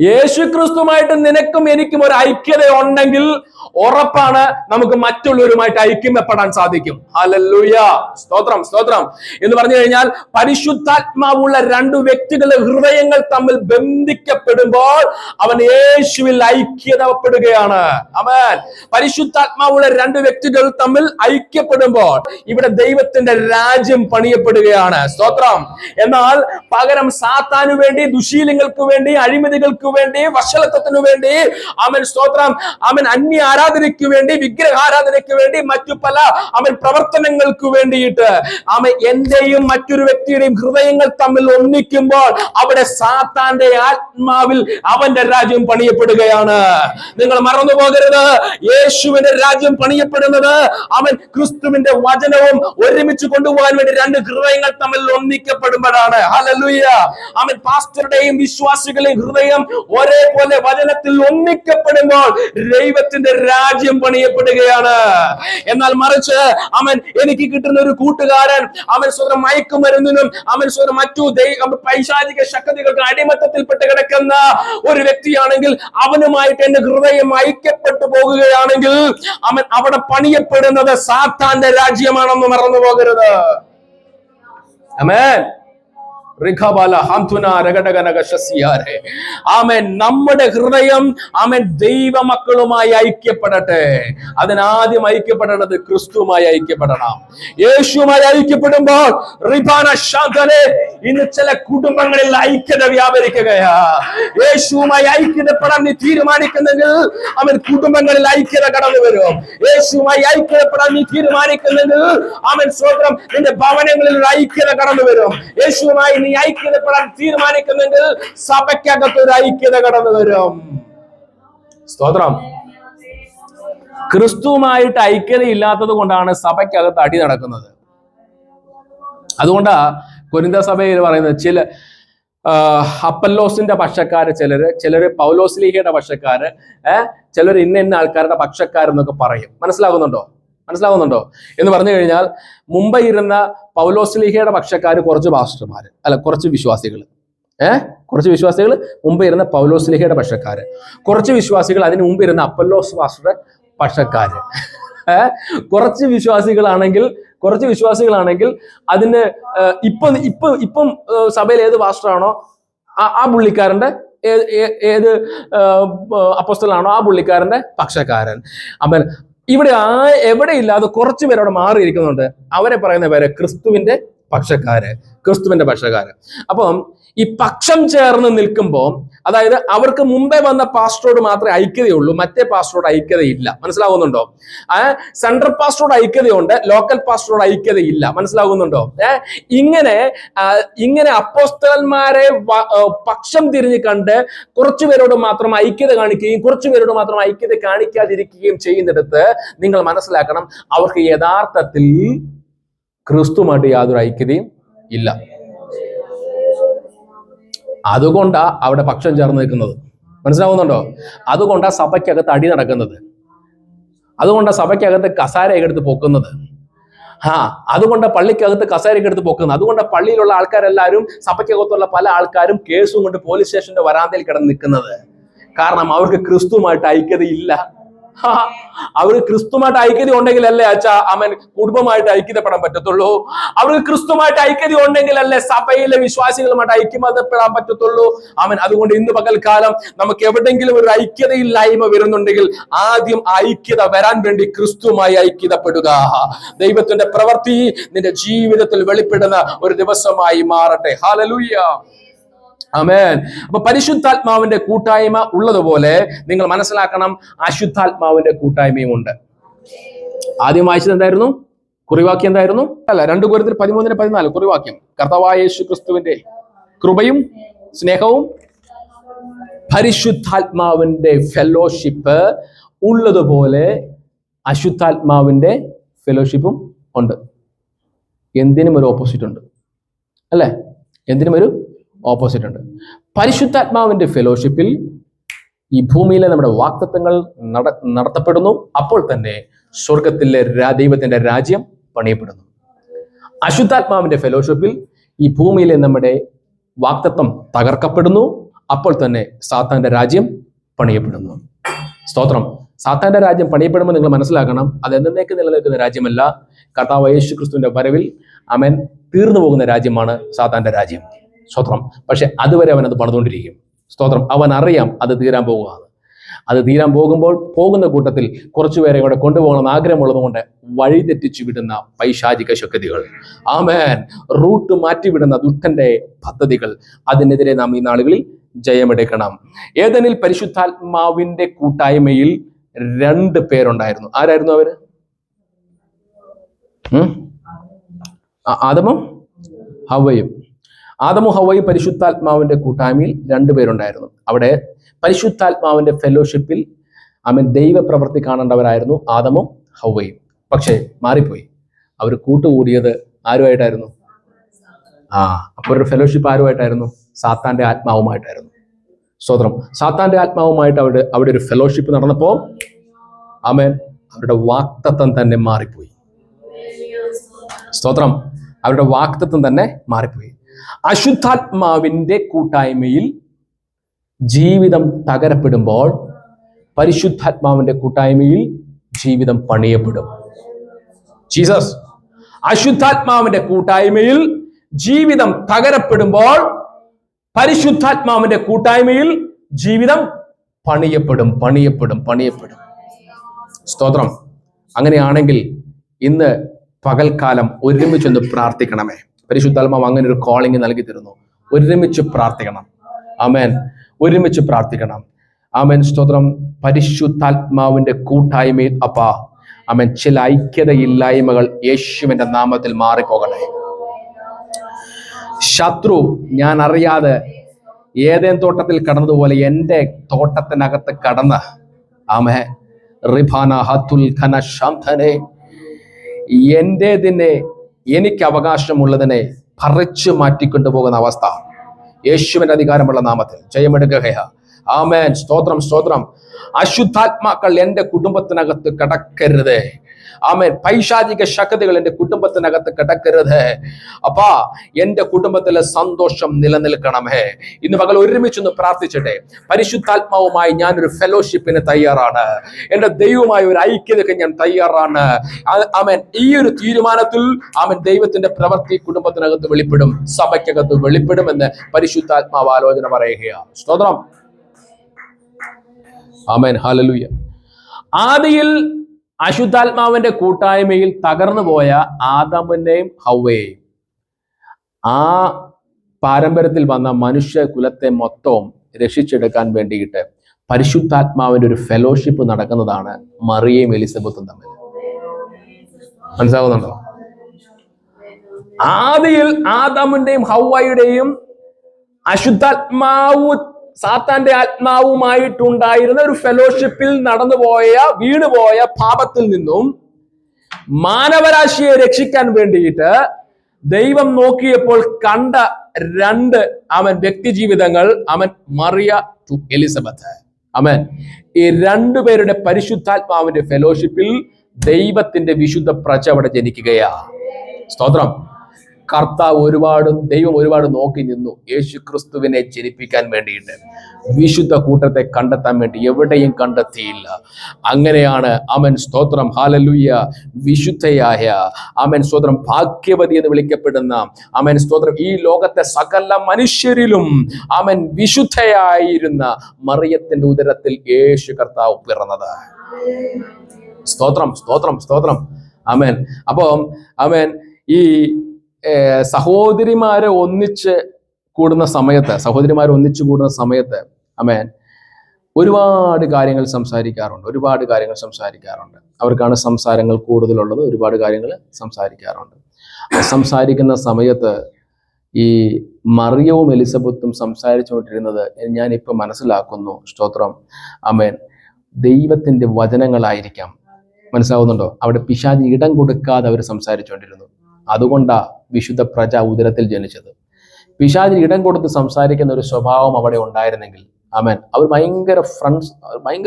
യേശു ക്രിസ്തുവുമായിട്ട് നിനക്കും എനിക്കും ഒരു ഐക്യത ഉണ്ടെങ്കിൽ ഉറപ്പാണ് നമുക്ക് മറ്റുള്ളവരുമായിട്ട് ഐക്യപ്പെടാൻ സാധിക്കും. ഹല്ലേലൂയ. സ്തോത്രം, സ്തോത്രം. എന്ന് പറഞ്ഞു കഴിഞ്ഞാൽ പരിശുദ്ധാത്മാവുള്ള രണ്ടു വ്യക്തികളുടെ ഹൃദയങ്ങൾ തമ്മിൽ ബന്ധിക്കപ്പെടുമ്പോൾ അവൻ യേശുവിൽ ഐക്യതപ്പെടുകയാണ്. ആമേൻ. പരിശുദ്ധാത്മാവുള്ള രണ്ടു വ്യക്തികൾ തമ്മിൽ ഐക്യപ്പെടുമ്പോൾ ഇവിടെ ദൈവത്തിന്റെ രാജ്യം പണിയപ്പെടുകയാണ്. സ്തോത്രം. എന്നാൽ പകരം സാത്താനു വേണ്ടി, ദുശീലങ്ങൾക്ക് വേണ്ടി, അഴിമതികൾക്ക് വേണ്ടി, വഷളത്വത്തിനു വേണ്ടി, ആമേൻ സ്തോത്രം, ആമേൻ അന്യ ആരാധനയ്ക്ക് വേണ്ടി, വിഗ്രഹാരാധനയ്ക്ക് വേണ്ടി, മറ്റു പല ആമേൻ പ്രവർത്തനങ്ങൾക്ക് വേണ്ടിയിട്ട് ആമേൻ എന്റെയും മറ്റൊരു വ്യക്തിയുടെയും ഹൃദയങ്ങൾ തമ്മിൽ ഒന്നിക്കുമ്പോൾ അവിടെ സാത്താന്റെ ആത്മാവിൽ അവന്റെ രാജ്യം പണിയപ്പെടുകയാണ്. നിങ്ങൾ മറന്നു പോകരുത്. യേശുവിന്റെ രാജ്യം പണിയപ്പെടുന്നത് അവൻ ക്രിസ്തുവിന്റെ വചനവും ഒരുമിച്ച് കൊണ്ടുപോകാൻ വേണ്ടി രണ്ട് ഹൃദയങ്ങൾ തമ്മിൽ ഒന്നിക്കപ്പെടുമ്പോഴാണ്. ഹല്ലേലൂയ. ആമേൻ. പാസ്റ്ററുടെയും വിശ്വാസികളുടെയും ഹൃദയം ഒരേപോലെ വചനത്തിൽ ഒന്നിക്കപ്പെടുമ്പോൾ ദൈവത്തിന്റെ രാജ്യം പണിയപ്പെടുകയാണ്. എന്നാൽ മറിച്ച് അവൻ എനിക്ക് കിട്ടുന്ന ഒരു കൂട്ടുകാരൻ അവൻ സ്വന്തം മയക്കുമരുന്നിനും അവൻ സ്വന്തം മറ്റു പൈശാചിക ശക്തികൾക്ക് അടിമത്തത്തിൽപ്പെട്ട് കിടക്കുന്ന ഒരു വ്യക്തിയാണെങ്കിൽ അവനുമായിട്ട് എന്റെ ഹൃദയം ഐക്യപ്പെട്ടു പോകുകയാണെങ്കിൽ അവൻ അവിടെ പണിയപ്പെടുന്നത് സാത്താന്റെ രാജ്യമാണെന്ന് മറന്നു പോകരുത്. ആമേൻ. നമ്മുടെ ഹൃദയം ആമേൻ ദൈവമക്കളുമായി ഐക്യപ്പെടട്ടെ. അതിനാദ്യം ഐക്യപ്പെടേണ്ടത് ക്രിസ്തുവുമായി ഐക്യപ്പെടണം. യേശുവുമായി ഐക്യപ്പെടുമ്പോൾ ഇന്ന് ചില കുടുംബങ്ങളിൽ ഐക്യത വ്യാപരിക്കുകയാ. യേശുവുമായി ഐക്യതപ്പെടാൻ നീ തീരുമാനിക്കുന്നെങ്കിൽ അവൻ കുടുംബങ്ങളിൽ ഐക്യത കടന്നു വരും. യേശുവുമായി ഐക്യതപ്പെടാൻ നീ തീരുമാനിക്കുന്നെങ്കിൽ അവൻ സ്വന്തം നിന്റെ ഭവനങ്ങളിൽ ഒരു ഐക്യത കടന്നു വരും. യേശുവുമായി നീ ഐക്യതപ്പെടാൻ തീരുമാനിക്കുന്നെങ്കിൽ സഭയ്ക്കകത്ത് ഒരു ഐക്യത കടന്നു വരും. സ്തോത്രം. ക്രിസ്തുവുമായിട്ട് ഐക്യത ഇല്ലാത്തത് കൊണ്ടാണ് സഭയ്ക്കകത്ത് അടി നടക്കുന്നത്. അതുകൊണ്ടാ കൊരിന്ത സഭയിൽ പറയുന്നത് അപ്പല്ലോസിന്റെ പക്ഷക്കാര്, ചിലര് പൗലോസ്ലീഹയുടെ പക്ഷക്കാര്, ചിലർ ഇന്ന ആൾക്കാരുടെ പക്ഷക്കാരെന്നൊക്കെ പറയും. മനസ്സിലാകുന്നുണ്ടോ എന്ന് പറഞ്ഞു കഴിഞ്ഞാൽ, മുംബൈ ഇരുന്ന പൗലോസ്ലീഹയുടെ പക്ഷക്കാര് കുറച്ച് പാസ്റ്റർമാര്, കുറച്ച് വിശ്വാസികൾ, കുറച്ച് വിശ്വാസികൾ മുമ്പ് ഇരുന്ന പൗലോസ്ലീഹയുടെ പക്ഷക്കാര്, കുറച്ച് വിശ്വാസികൾ അതിന് മുമ്പ് ഇരുന്ന അപ്പല്ലോസ് പാസ്റ്ററുടെ പക്ഷക്കാര്. കുറച്ച് വിശ്വാസികളാണെങ്കിൽ അതിന് ഇപ്പം സഭയിൽ ഏത് പാസ്റ്ററാണോ ആ പുള്ളിക്കാരന്റെ, ഏത് അപ്പോസ്തലനാണോ ആ പുള്ളിക്കാരന്റെ പക്ഷക്കാരൻ. അവൻ ഇവിടെ എവിടെ ഇല്ലാതെ കുറച്ചു പേര് അവിടെ മാറിയിരിക്കുന്നുണ്ട്. അവരെ പറയുന്ന പേര് ക്രിസ്തുവിന്റെ പക്ഷക്കാര്. അപ്പം ഈ പക്ഷം ചേർന്ന് നിൽക്കുമ്പോൾ, അതായത് അവർക്ക് മുമ്പേ വന്ന പാസ്റ്ററോട് മാത്രമേ ഐക്യതയുള്ളൂ, മറ്റേ പാസ്റ്ററോട് ഐക്യതയില്ല. മനസ്സിലാകുന്നുണ്ടോ? സെൻട്രൽ പാസ്റ്ററോട് ഐക്യതയുണ്ട്, ലോക്കൽ പാസ്റ്ററോട് ഐക്യതയില്ല. മനസ്സിലാകുന്നുണ്ടോ? ഇങ്ങനെ അപ്പോസ്തലന്മാരെ പക്ഷം തിരിഞ്ഞ് കണ്ട് കുറച്ചുപേരോട് മാത്രം ഐക്യത കാണിക്കുകയും കുറച്ചുപേരോട് മാത്രം ഐക്യത കാണിക്കാതിരിക്കുകയും ചെയ്യുന്നിടത്ത് നിങ്ങൾ മനസ്സിലാക്കണം, അവർക്ക് യഥാർത്ഥത്തിൽ ക്രിസ്തുമായിട്ട് യാതൊരു ഐക്യതയും ഇല്ല. അതുകൊണ്ടാ അവിടെ പക്ഷം ചേർന്ന് നിൽക്കുന്നത്. മനസ്സിലാവുന്നുണ്ടോ? അതുകൊണ്ടാ സഭയ്ക്കകത്ത് അടി നടക്കുന്നത്. അതുകൊണ്ടാ സഭയ്ക്കകത്ത് കസാരയൊക്കെ എടുത്ത് പൊക്കുന്നത്. അതുകൊണ്ട് പള്ളിക്കകത്ത് കസേരയൊക്കെ എടുത്ത് പൊക്കുന്നത്. അതുകൊണ്ട് പള്ളിയിലുള്ള ആൾക്കാരെല്ലാവരും, സഭയ്ക്കകത്തുള്ള പല ആൾക്കാരും കേസും കൊണ്ട് പോലീസ് സ്റ്റേഷന്റെ വരാന്തയിൽ കിടന്ന് നിൽക്കുന്നത്. കാരണം അവർക്ക് ക്രിസ്തുമായിട്ട് ഐക്യതയില്ല. അവർക്ക് ക്രിസ്തുമായിട്ട് ഐക്യത ഉണ്ടെങ്കിലല്ലേ അവൻ കുടുംബമായിട്ട് ഐക്യതപ്പെടാൻ പറ്റത്തുള്ളൂ. അവർക്ക് ക്രിസ്തുമായിട്ട് ഐക്യത ഉണ്ടെങ്കിലല്ലേ സഭയിലെ വിശ്വാസികളുമായിട്ട് ഐക്യപ്പെടാൻ പറ്റത്തുള്ളൂ. അതുകൊണ്ട് ഇന്ന് പകൽക്കാലം നമുക്ക് എവിടെയെങ്കിലും ഒരു ഐക്യതയില്ലായ്മ വരുന്നുണ്ടെങ്കിൽ ആദ്യം ഐക്യത വരാൻ വേണ്ടി ക്രിസ്തുമായി ഐക്യതപ്പെടുക. ദൈവത്തിന്റെ പ്രവൃത്തി നിന്റെ ജീവിതത്തിൽ വെളിപ്പെടുന്ന ഒരു ദിവസമായി മാറട്ടെ. ഹല്ലേലൂയ, ആമേൻ. അപ്പൊ പരിശുദ്ധാത്മാവിന്റെ കൂട്ടായ്മ ഉള്ളതുപോലെ നിങ്ങൾ മനസ്സിലാക്കണം, അശുദ്ധാത്മാവിന്റെ കൂട്ടായ്മയും ഉണ്ട്. ആദ്യം വായിച്ചത് എന്തായിരുന്നു? കുറിവാക്യം എന്തായിരുന്നു? 2 കൊരിന്ത്യർ 13:14 കുറിവാക്യം. കർത്താവായ യേശു ക്രിസ്തുവിന്റെ കൃപയും സ്നേഹവും പരിശുദ്ധാത്മാവിന്റെ ഫെലോഷിപ്പ് ഉള്ളതുപോലെ അശുദ്ധാത്മാവിന്റെ ഫെലോഷിപ്പും ഉണ്ട്. എന്തിനും ഒരു ഓപ്പോസിറ്റ് ഉണ്ട്, അല്ലെ? എന്തിനും ഒരു ഓപ്പോസിറ്റ് ഉണ്ട്. പരിശുദ്ധാത്മാവിന്റെ ഫെലോഷിപ്പിൽ ഈ ഭൂമിയിലെ നമ്മുടെ വാഗ്ദത്തങ്ങൾ നടത്തപ്പെടുന്നു. അപ്പോൾ തന്നെ സ്വർഗത്തിലെ ദൈവത്തിന്റെ രാജ്യം പണിയപ്പെടുന്നു. അശുദ്ധാത്മാവിന്റെ ഫെലോഷിപ്പിൽ ഈ ഭൂമിയിലെ നമ്മുടെ വാഗ്ദത്തം തകർക്കപ്പെടുന്നു. അപ്പോൾ തന്നെ സാത്താന്റെ രാജ്യം പണിയപ്പെടുന്നു. സ്തോത്രം. സാത്താന്റെ രാജ്യം പണിയപ്പെടുമ്പോൾ നിങ്ങൾ മനസ്സിലാക്കണം, അത് എന്നേക്ക് നിലനിൽക്കുന്ന രാജ്യമല്ല. കർത്താവ് യേശു ക്രിസ്തുവിന്റെ വരവിൽ അവൻ തീർന്നു പോകുന്ന രാജ്യമാണ് സാത്താന്റെ രാജ്യം. സ്തോത്രം. പക്ഷെ അതുവരെ അവൻ അത് പണിതുകൊണ്ടിരിക്കും. സ്തോത്രം. അവൻ അറിയാം അത് തീരാൻ പോകുകയാണ്. അത് തീരാൻ പോകുന്ന കൂട്ടത്തിൽ കുറച്ചുപേരെ ഇവിടെ കൊണ്ടുപോകണമെന്ന് ആഗ്രഹമുള്ളതുകൊണ്ട് വഴിതെറ്റിച്ചു വിടുന്ന പൈശാചിക ശക്തികൾ, ആമേൻ, റൂട്ട് മാറ്റിവിടുന്ന ദുഷ്ടന്റെ പദ്ധതികൾ, അതിനെതിരെ നാം ഈ നാളുകളിൽ ജയമെടുക്കണം. ഏദനിൽ പരിശുദ്ധാത്മാവിന്റെ കൂട്ടായ്മയിൽ 2 പേരുണ്ടായിരുന്നു. ആരായിരുന്നു അവര്? ആദമും ഹവ്വയും. ആദമും ഹവ്വയും പരിശുദ്ധാത്മാവിന്റെ കൂട്ടായ്മയിൽ 2 പേരുണ്ടായിരുന്നു. അവിടെ പരിശുദ്ധാത്മാവിന്റെ ഫെലോഷിപ്പിൽ ദൈവപ്രവൃത്തി കാണേണ്ടവരായിരുന്നു ആദമും ഹവ്വയും. പക്ഷെ മാറിപ്പോയി. അവർ കൂട്ടുകൂടിയത് ആരുമായിട്ടായിരുന്നു? അപ്പോൾ ഒരു ഫെലോഷിപ്പ് ആരുമായിട്ടായിരുന്നു? സാത്താന്റെ ആത്മാവുമായിട്ടായിരുന്നു. സ്തോത്രം. സാത്താന്റെ ആത്മാവുമായിട്ട് അവിടെ ഒരു ഫെലോഷിപ്പ് നടന്നപ്പോൾ അവരുടെ വാഗ്ദത്തം തന്നെ മാറിപ്പോയി. സ്തോത്രം. അവരുടെ വാഗ്ദത്തം തന്നെ മാറിപ്പോയി. അശുദ്ധാത്മാവിന്റെ കൂട്ടായ്മയിൽ ജീവിതം തകരപ്പെടുമ്പോൾ പരിശുദ്ധാത്മാവിന്റെ കൂട്ടായ്മയിൽ ജീവിതം പണിയപ്പെടും. ജീസസ്. അശുദ്ധാത്മാവിന്റെ കൂട്ടായ്മയിൽ ജീവിതം തകരപ്പെടുമ്പോൾ പരിശുദ്ധാത്മാവിന്റെ കൂട്ടായ്മയിൽ ജീവിതം പണിയപ്പെടും. സ്തോത്രം. അങ്ങനെയാണെങ്കിൽ ഇന്ന് പകൽക്കാലം ഒരുമിച്ചൊന്ന് പ്രാർത്ഥിക്കണമേ. പരിശുദ്ധാത്മാവ് അങ്ങനെ ഒരു കോളിംഗ് നൽകി തരുന്നു. ഒരുമിച്ച് പ്രാർത്ഥിക്കണം. ആമേൻ. ഒരുമിച്ച് പ്രാർത്ഥിക്കണം. ആമേൻ. സ്തോത്രം. പരിശുദ്ധാത്മാവിന്റെ കൂട്ടായ്മയിൽ ആമേൻ, ചില ഐക്യതയില്ലായ്മകൾ യേശുവിന്റെ നാമത്തിൽ മാറിപ്പോകണേ. ശത്രു ഞാൻ അറിയാതെ ഏതേൻ തോട്ടത്തിൽ കടന്നതുപോലെ എൻ്റെ തോട്ടത്തിനകത്ത് കടന്ന് ആമേൻ റിഭാന ഹത്തുൽ ഖന ശംധനെ എന്റേതിനെ എനിക്ക് അവകാശമുള്ളതിനെ പറിച്ചു മാറ്റിക്കൊണ്ടുപോകുന്ന അവസ്ഥ യേശുവിന്റെ അധികാരമുള്ള നാമത്തിൽ ജയമെടുക്കുക. ആമേൻ. സ്തോത്രം, സ്തോത്രം. അശുദ്ധാത്മാക്കൾ എന്റെ കുടുംബത്തിനകത്ത് കടക്കരുത്. ആമേൻ. പൈശാചിക ശക്തികൾ എന്റെ കുടുംബത്തിനകത്ത് കിടക്കരുത്. അപ്പാ, എന്റെ കുടുംബത്തിലെ സന്തോഷം നിലനിൽക്കണമേ. ഇന്ന് പകൽ ഒരുമിച്ചൊന്ന് പ്രാർത്ഥിച്ചട്ടെ. പരിശുദ്ധാത്മാവുമായി ഞാനൊരു ഫെലോഷിപ്പിന് തയ്യാറാണ്. എന്റെ ദൈവവുമായി ഒരു ഐക്യതയ്ക്ക് ഞാൻ തയ്യാറാണ്. ആമേൻ. ഈ ഒരു തീരുമാനത്തിൽ ആമേൻ ദൈവത്തിന്റെ പ്രവൃത്തി കുടുംബത്തിനകത്ത് വെളിപ്പെടും, സഭയ്ക്കകത്ത് വെളിപ്പെടുമെന്ന് പരിശുദ്ധാത്മാവ് ആലോചന പറയുകയാണ്. സ്തോത്രം. ആമേൻ. ഹല്ലേലൂയ. ആദിയിൽ അശുദ്ധാത്മാവിന്റെ കൂട്ടായ്മയിൽ തകർന്നു പോയ ആദാമിനെയും ഹവ്വയെയും ആ പാരമ്പര്യത്തിൽ വന്ന മനുഷ്യ കുലത്തെ മൊത്തവും രക്ഷിച്ചെടുക്കാൻ വേണ്ടിയിട്ട് പരിശുദ്ധാത്മാവിന്റെ ഒരു ഫെലോഷിപ്പ് നടക്കുന്നതാണ് മറിയയും എലിസബത്തും തമ്മിൽ. മനസ്സിലാവുന്നുണ്ടോ? ആദിയിൽ ആദാമിന്റെയും ഹവ്വയുടെയും അശുദ്ധാത്മാവ് സാത്താന്റെ ആത്മാവുമായിട്ടുണ്ടായിരുന്ന ഒരു ഫെലോഷിപ്പിൽ നടന്നുപോയ വീണുപോയ പാപത്തിൽ നിന്നും മാനവരാശിയെ രക്ഷിക്കാൻ വേണ്ടിയിട്ട് ദൈവം നോക്കിയപ്പോൾ കണ്ട രണ്ട് വ്യക്തി ജീവിതങ്ങൾ മറിയ ടു എലിസബത്ത്. ഈ രണ്ടുപേരുടെ പരിശുദ്ധാത്മാവിന്റെ ഫെലോഷിപ്പിൽ ദൈവത്തിന്റെ വിശുദ്ധ പ്രജ അവിടെ ജനിക്കുകയാ. സ്തോത്രം. ദൈവം ഒരുപാട് നോക്കി നിന്നു യേശു ക്രിസ്തുവിനെ ജനിപ്പിക്കാൻ വേണ്ടിയിട്ട്. വിശുദ്ധ കൂട്ടത്തെ കണ്ടെത്താൻ വേണ്ടി എവിടെയും കണ്ടെത്തിയില്ല. അങ്ങനെയാണ് സ്തോത്രം, ഹല്ലേലൂയ, വിശുദ്ധയായ സ്തോത്രം, ഭാഗ്യവതി എന്ന് വിളിക്കപ്പെടുന്ന സ്തോത്രം, ഈ ലോകത്തെ സകല മനുഷ്യരിലും വിശുദ്ധയായിരുന്ന മറിയത്തിന്റെ ഉദരത്തിൽ യേശു കർത്താവ് പിറന്നത്. സ്തോത്രം, സ്തോത്രം, സ്തോത്രം. അപ്പൊ ഈ സഹോദരിമാരെ ഒന്നിച്ച് കൂടുന്ന സമയത്ത് ഒരുപാട് കാര്യങ്ങൾ സംസാരിക്കാറുണ്ട്. അവർക്കാണ് സംസാരങ്ങൾ കൂടുതലുള്ളത്. ഒരുപാട് കാര്യങ്ങൾ സംസാരിക്കാറുണ്ട്. സംസാരിക്കുന്ന സമയത്ത് ഈ മറിയവും എലിസബത്തും സംസാരിച്ചുകൊണ്ടിരുന്നത് ഞാനിപ്പോൾ മനസ്സിലാക്കുന്നു. സ്തോത്രം. ദൈവത്തിന്റെ വചനങ്ങളായിരിക്കാം. മനസ്സിലാവുന്നുണ്ടോ? അവിടെ പിശാചി ഇടം കൊടുക്കാതെ അവർ സംസാരിച്ചുകൊണ്ടിരുന്നു. അതുകൊണ്ടാ വിശുദ്ധ പ്രജ ഉദരത്തിൽ ജനിച്ചത്. പിശാചിന് ഇടം കൊടുത്ത് സംസാരിക്കുന്ന ഒരു സ്വഭാവം അവിടെ ഉണ്ടായിരുന്നെങ്കിൽ അവർ ഭയങ്കര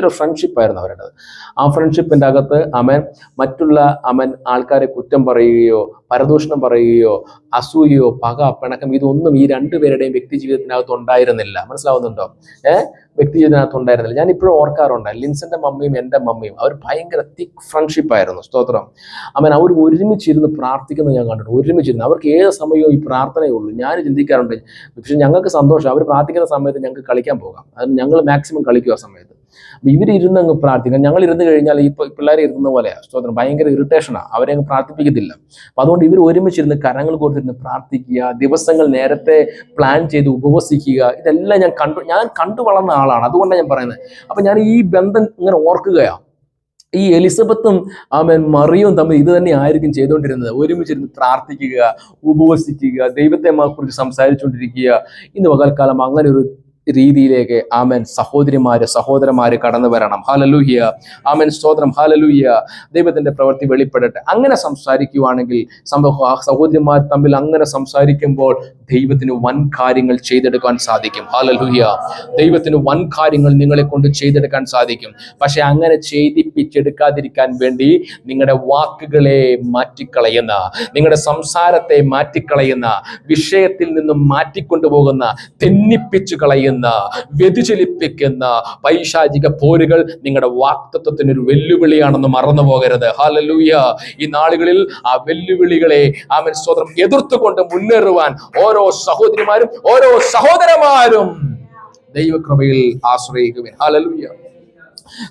ഫ്രണ്ട്ഷിപ്പായിരുന്നു അവരുടേത്. ആ ഫ്രണ്ട്ഷിപ്പിന്റെ അകത്ത് മറ്റുള്ള ആൾക്കാരെ കുറ്റം പറയുകയോ പരദൂഷണം പറയുകയോ അസൂയയോ പക പിണക്കം ഇതൊന്നും ഈ രണ്ടുപേരുടെയും വ്യക്തി ജീവിതത്തിനകത്ത് ഉണ്ടായിരുന്നില്ല. മനസ്സിലാവുന്നുണ്ടോ? വ്യക്തി ജീവിതത്തിനകത്ത് ഉണ്ടായിരുന്നില്ല. ഞാൻ ഇപ്പോഴും ഓർക്കാറുണ്ട്, ലിൻസന്റെ മമ്മിയും എൻ്റെ മമ്മിയും അവർ ഭയങ്കര തിക്ക് ഫ്രണ്ട്ഷിപ്പായിരുന്നു. സ്തോത്രം. അവർ ഒരുമിച്ചിരുന്ന് പ്രാർത്ഥിക്കുന്നത് ഞാൻ കണ്ടിട്ടുണ്ട്. ഒരുമിച്ചിരുന്ന് അവർക്ക് ഏത് സമയവും ഈ പ്രാർത്ഥനയേ ഉള്ളൂ. ഞാൻ ചിന്തിക്കാറുണ്ട്, പക്ഷെ ഞങ്ങൾക്ക് സന്തോഷം. അവർ പ്രാർത്ഥിക്കുന്ന സമയത്ത് ഞങ്ങൾക്ക് കളിക്കാൻ പോകാം. അതിന് ഞങ്ങൾ മാക്സിമം കളിക്കും ആ സമയത്ത്. ഇവരിരുന്ന് അങ്ങ് പ്രാർത്ഥിക്കാം. ഞങ്ങൾ ഇരുന്ന് കഴിഞ്ഞാൽ ഈ പിള്ളേരെ ഇരുന്ന പോലെയാണ്. സ്തോത്രം. ഭയങ്കര ഇറിറ്റേഷനാണ്. അവരെ അങ്ങ് പ്രാർത്ഥിപ്പിക്കത്തില്ല. അപ്പൊ അതുകൊണ്ട് ഇവർ ഒരുമിച്ചിരുന്ന് കരങ്ങൾ കൊടുത്തിരുന്ന് പ്രാർത്ഥിക്കുക, ദിവസങ്ങൾ നേരത്തെ പ്ലാൻ ചെയ്ത് ഉപവസിക്കുക. ഇതെല്ലാം ഞാൻ കണ്ടു വളർന്ന ആളാണ്. അതുകൊണ്ടാണ് ഞാൻ പറയുന്നത്. അപ്പൊ ഞാൻ ഈ ബന്ധം ഇങ്ങനെ ഓർക്കുകയാണ്. ഈ എലിസബത്തും മറിയവും തമ്മിൽ ഇത് തന്നെ ആയിരിക്കും ചെയ്തുകൊണ്ടിരുന്നത്. ഒരുമിച്ചിരുന്ന് പ്രാർത്ഥിക്കുക, ഉപവസിക്കുക, ദൈവത്തെ കുറിച്ച് സംസാരിച്ചുകൊണ്ടിരിക്കുക. ഇന്ന് പകൽക്കാലം അങ്ങനെ ഒരു രീതിയിലേക്ക് സഹോദരന്മാര് കടന്നു വരണം. ഹല്ലേലൂയ. സ്തോത്രം. ഹല്ലേലൂയ. ദൈവത്തിന്റെ പ്രവൃത്തി വെളിപ്പെടട്ടെ. അങ്ങനെ സംസാരിക്കുവാണെങ്കിൽ സഹോദരിമാർ തമ്മിൽ അങ്ങനെ സംസാരിക്കുമ്പോൾ ദൈവത്തിന് വൻ കാര്യങ്ങൾ ചെയ്തെടുക്കാൻ സാധിക്കും. ഹല്ലേലൂയ. ദൈവത്തിന് വൻ കാര്യങ്ങൾ നിങ്ങളെ കൊണ്ട് ചെയ്തെടുക്കാൻ സാധിക്കും. പക്ഷെ അങ്ങനെ ചെയ്തിപ്പിച്ചെടുക്കാതിരിക്കാൻ വേണ്ടി നിങ്ങളുടെ വാക്കുകളെ മാറ്റിക്കളയുന്ന, നിങ്ങളുടെ സംസാരത്തെ മാറ്റിക്കളയുന്ന, വിഷയത്തിൽ നിന്നും മാറ്റിക്കൊണ്ടുപോകുന്ന, തെന്നിപ്പിച്ചു കളയുന്ന, വ്യതിചലിപ്പിക്കുന്ന പൈശാചിക പോരുകൾ നിങ്ങളുടെ വാക്തത്വത്തിനൊരു വെല്ലുവിളിയാണെന്ന് മറന്നു പോകരുത്. ഹല്ലേലൂയ. ഈ നാളുകളിൽ ആ വെല്ലുവിളികളെ സ്തോത്രം എതിർത്തുകൊണ്ട് മുന്നേറുവാൻ ഓരോ സഹോദരിമാരും ഓരോ സഹോദരന്മാരും ദൈവകൃപയിൽ ആശ്രയിക്കുവിൻ. ഹല്ലേലൂയ.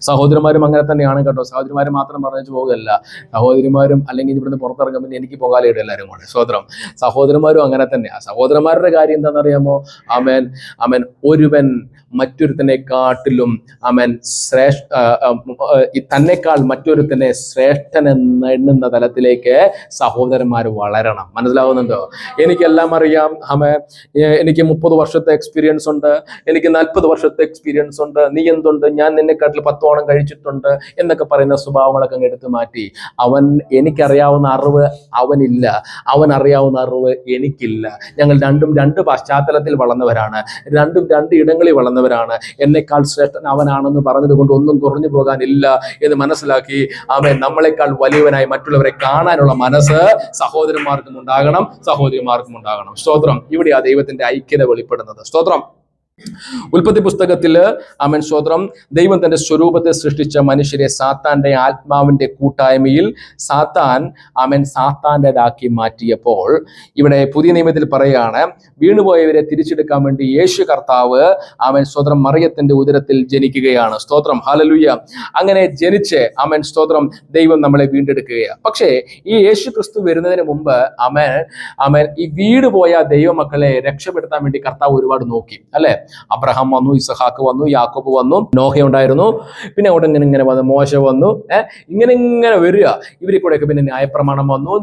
സഹോദരന്മാരും അങ്ങനെ തന്നെയാണ് കേട്ടോ. സഹോദരിമാരെ മാത്രം പറഞ്ഞു പോകുകയല്ല. സഹോദരിമാരും അല്ലെങ്കിൽ ഇവിടുന്ന് പുറത്തിറങ്ങുമ്പോൾ എനിക്ക് പൊങ്കാലയിടും എല്ലാവരും കൂടെ. സ്വതന്ത്രം. സഹോദരന്മാരും അങ്ങനെ തന്നെയാണ്. സഹോദരന്മാരുടെ കാര്യം എന്താണെന്നറിയാമോ? ഒരുവൻ മറ്റൊരുത്തനെക്കാട്ടിലും അവൻ തന്നെക്കാൾ മറ്റൊരുത്തനെ ശ്രേഷ്ഠൻ എണ്ണുന്ന തലത്തിലേക്ക് സഹോദരന്മാർ വളരണം. മനസ്സിലാവുന്നുണ്ടോ? എനിക്കെല്ലാം അറിയാം, എനിക്ക് 30 വർഷത്തെ എക്സ്പീരിയൻസ് ഉണ്ട്, എനിക്ക് 40 വർഷത്തെ എക്സ്പീരിയൻസ് ഉണ്ട്, നീ എന്തുണ്ട്, ഞാൻ നിന്നെക്കാട്ടിൽ 10 ഓണം കഴിച്ചിട്ടുണ്ട് എന്നൊക്കെ പറയുന്ന സ്വഭാവങ്ങളൊക്കെ അങ്ങ് എടുത്തു മാറ്റി, എനിക്കറിയാവുന്ന അറിവ് അവനില്ല, അവൻ അറിയാവുന്ന അറിവ് എനിക്കില്ല. ഞങ്ങൾ രണ്ടും രണ്ട് പശ്ചാത്തലത്തിൽ വളർന്നവരാണ്, രണ്ടും രണ്ട് ഇടങ്ങളിൽ വളർന്നവരാണ്. എന്നെക്കാൾ ശ്രേഷ്ഠൻ അവനാണെന്ന് പറഞ്ഞത് കൊണ്ട് ഒന്നും കുറഞ്ഞു പോകാനില്ല എന്ന് മനസ്സിലാക്കി നമ്മളെക്കാൾ വലിയവനായി മറ്റുള്ളവരെ കാണാനുള്ള മനസ്സ് സഹോദരന്മാർക്കും ഉണ്ടാകണം, സഹോദരിമാർക്കും ഉണ്ടാകണം. സ്തോത്രം. ഇവിടെയാ ദൈവത്തിന്റെ ഐക്യത വെളിപ്പെടുന്നത്. സ്തോത്രം. ഉൽപ്പത്തി പുസ്തകത്തില് സ്തോത്രം, ദൈവം തന്റെ സ്വരൂപത്തെ സൃഷ്ടിച്ച മനുഷ്യരെ സാത്താന്റെ ആത്മാവിന്റെ കൂട്ടായ്മയിൽ സാത്താന്റേതാക്കി മാറ്റിയപ്പോൾ ഇവിടെ പുതിയ നിയമത്തിൽ പറയാണ്, വീണുപോയവരെ തിരിച്ചെടുക്കാൻ വേണ്ടി യേശു കർത്താവ് സ്തോത്രം മറിയത്തിന്റെ ഉദരത്തിൽ ജനിക്കുകയാണ്. സ്തോത്രം. ഹല്ലേലൂയ. അങ്ങനെ ജനിച്ച് സ്തോത്രം ദൈവം നമ്മളെ വീണ്ടെടുക്കുകയാണ്. പക്ഷേ ഈ യേശു ക്രിസ്തു വരുന്നതിന് മുമ്പ് ഈ വീടുപോയ ദൈവമക്കളെ രക്ഷപ്പെടുത്താൻ വേണ്ടി കർത്താവ് ഒരുപാട് നോക്കി, അല്ലെ? അബ്രഹാം വന്നു, ഇസഹാക്ക് വന്നു, യാക്കോബ് വന്നു, നോഹ ഉണ്ടായിരുന്നു, പിന്നെ അവിടെ ഇങ്ങനെ വന്നു, മോശ വന്നു, ഇങ്ങനെ വരിക. ഇവരിൽ കൂടെയൊക്കെ പിന്നെ ന്യായപ്രമാണം വന്നു,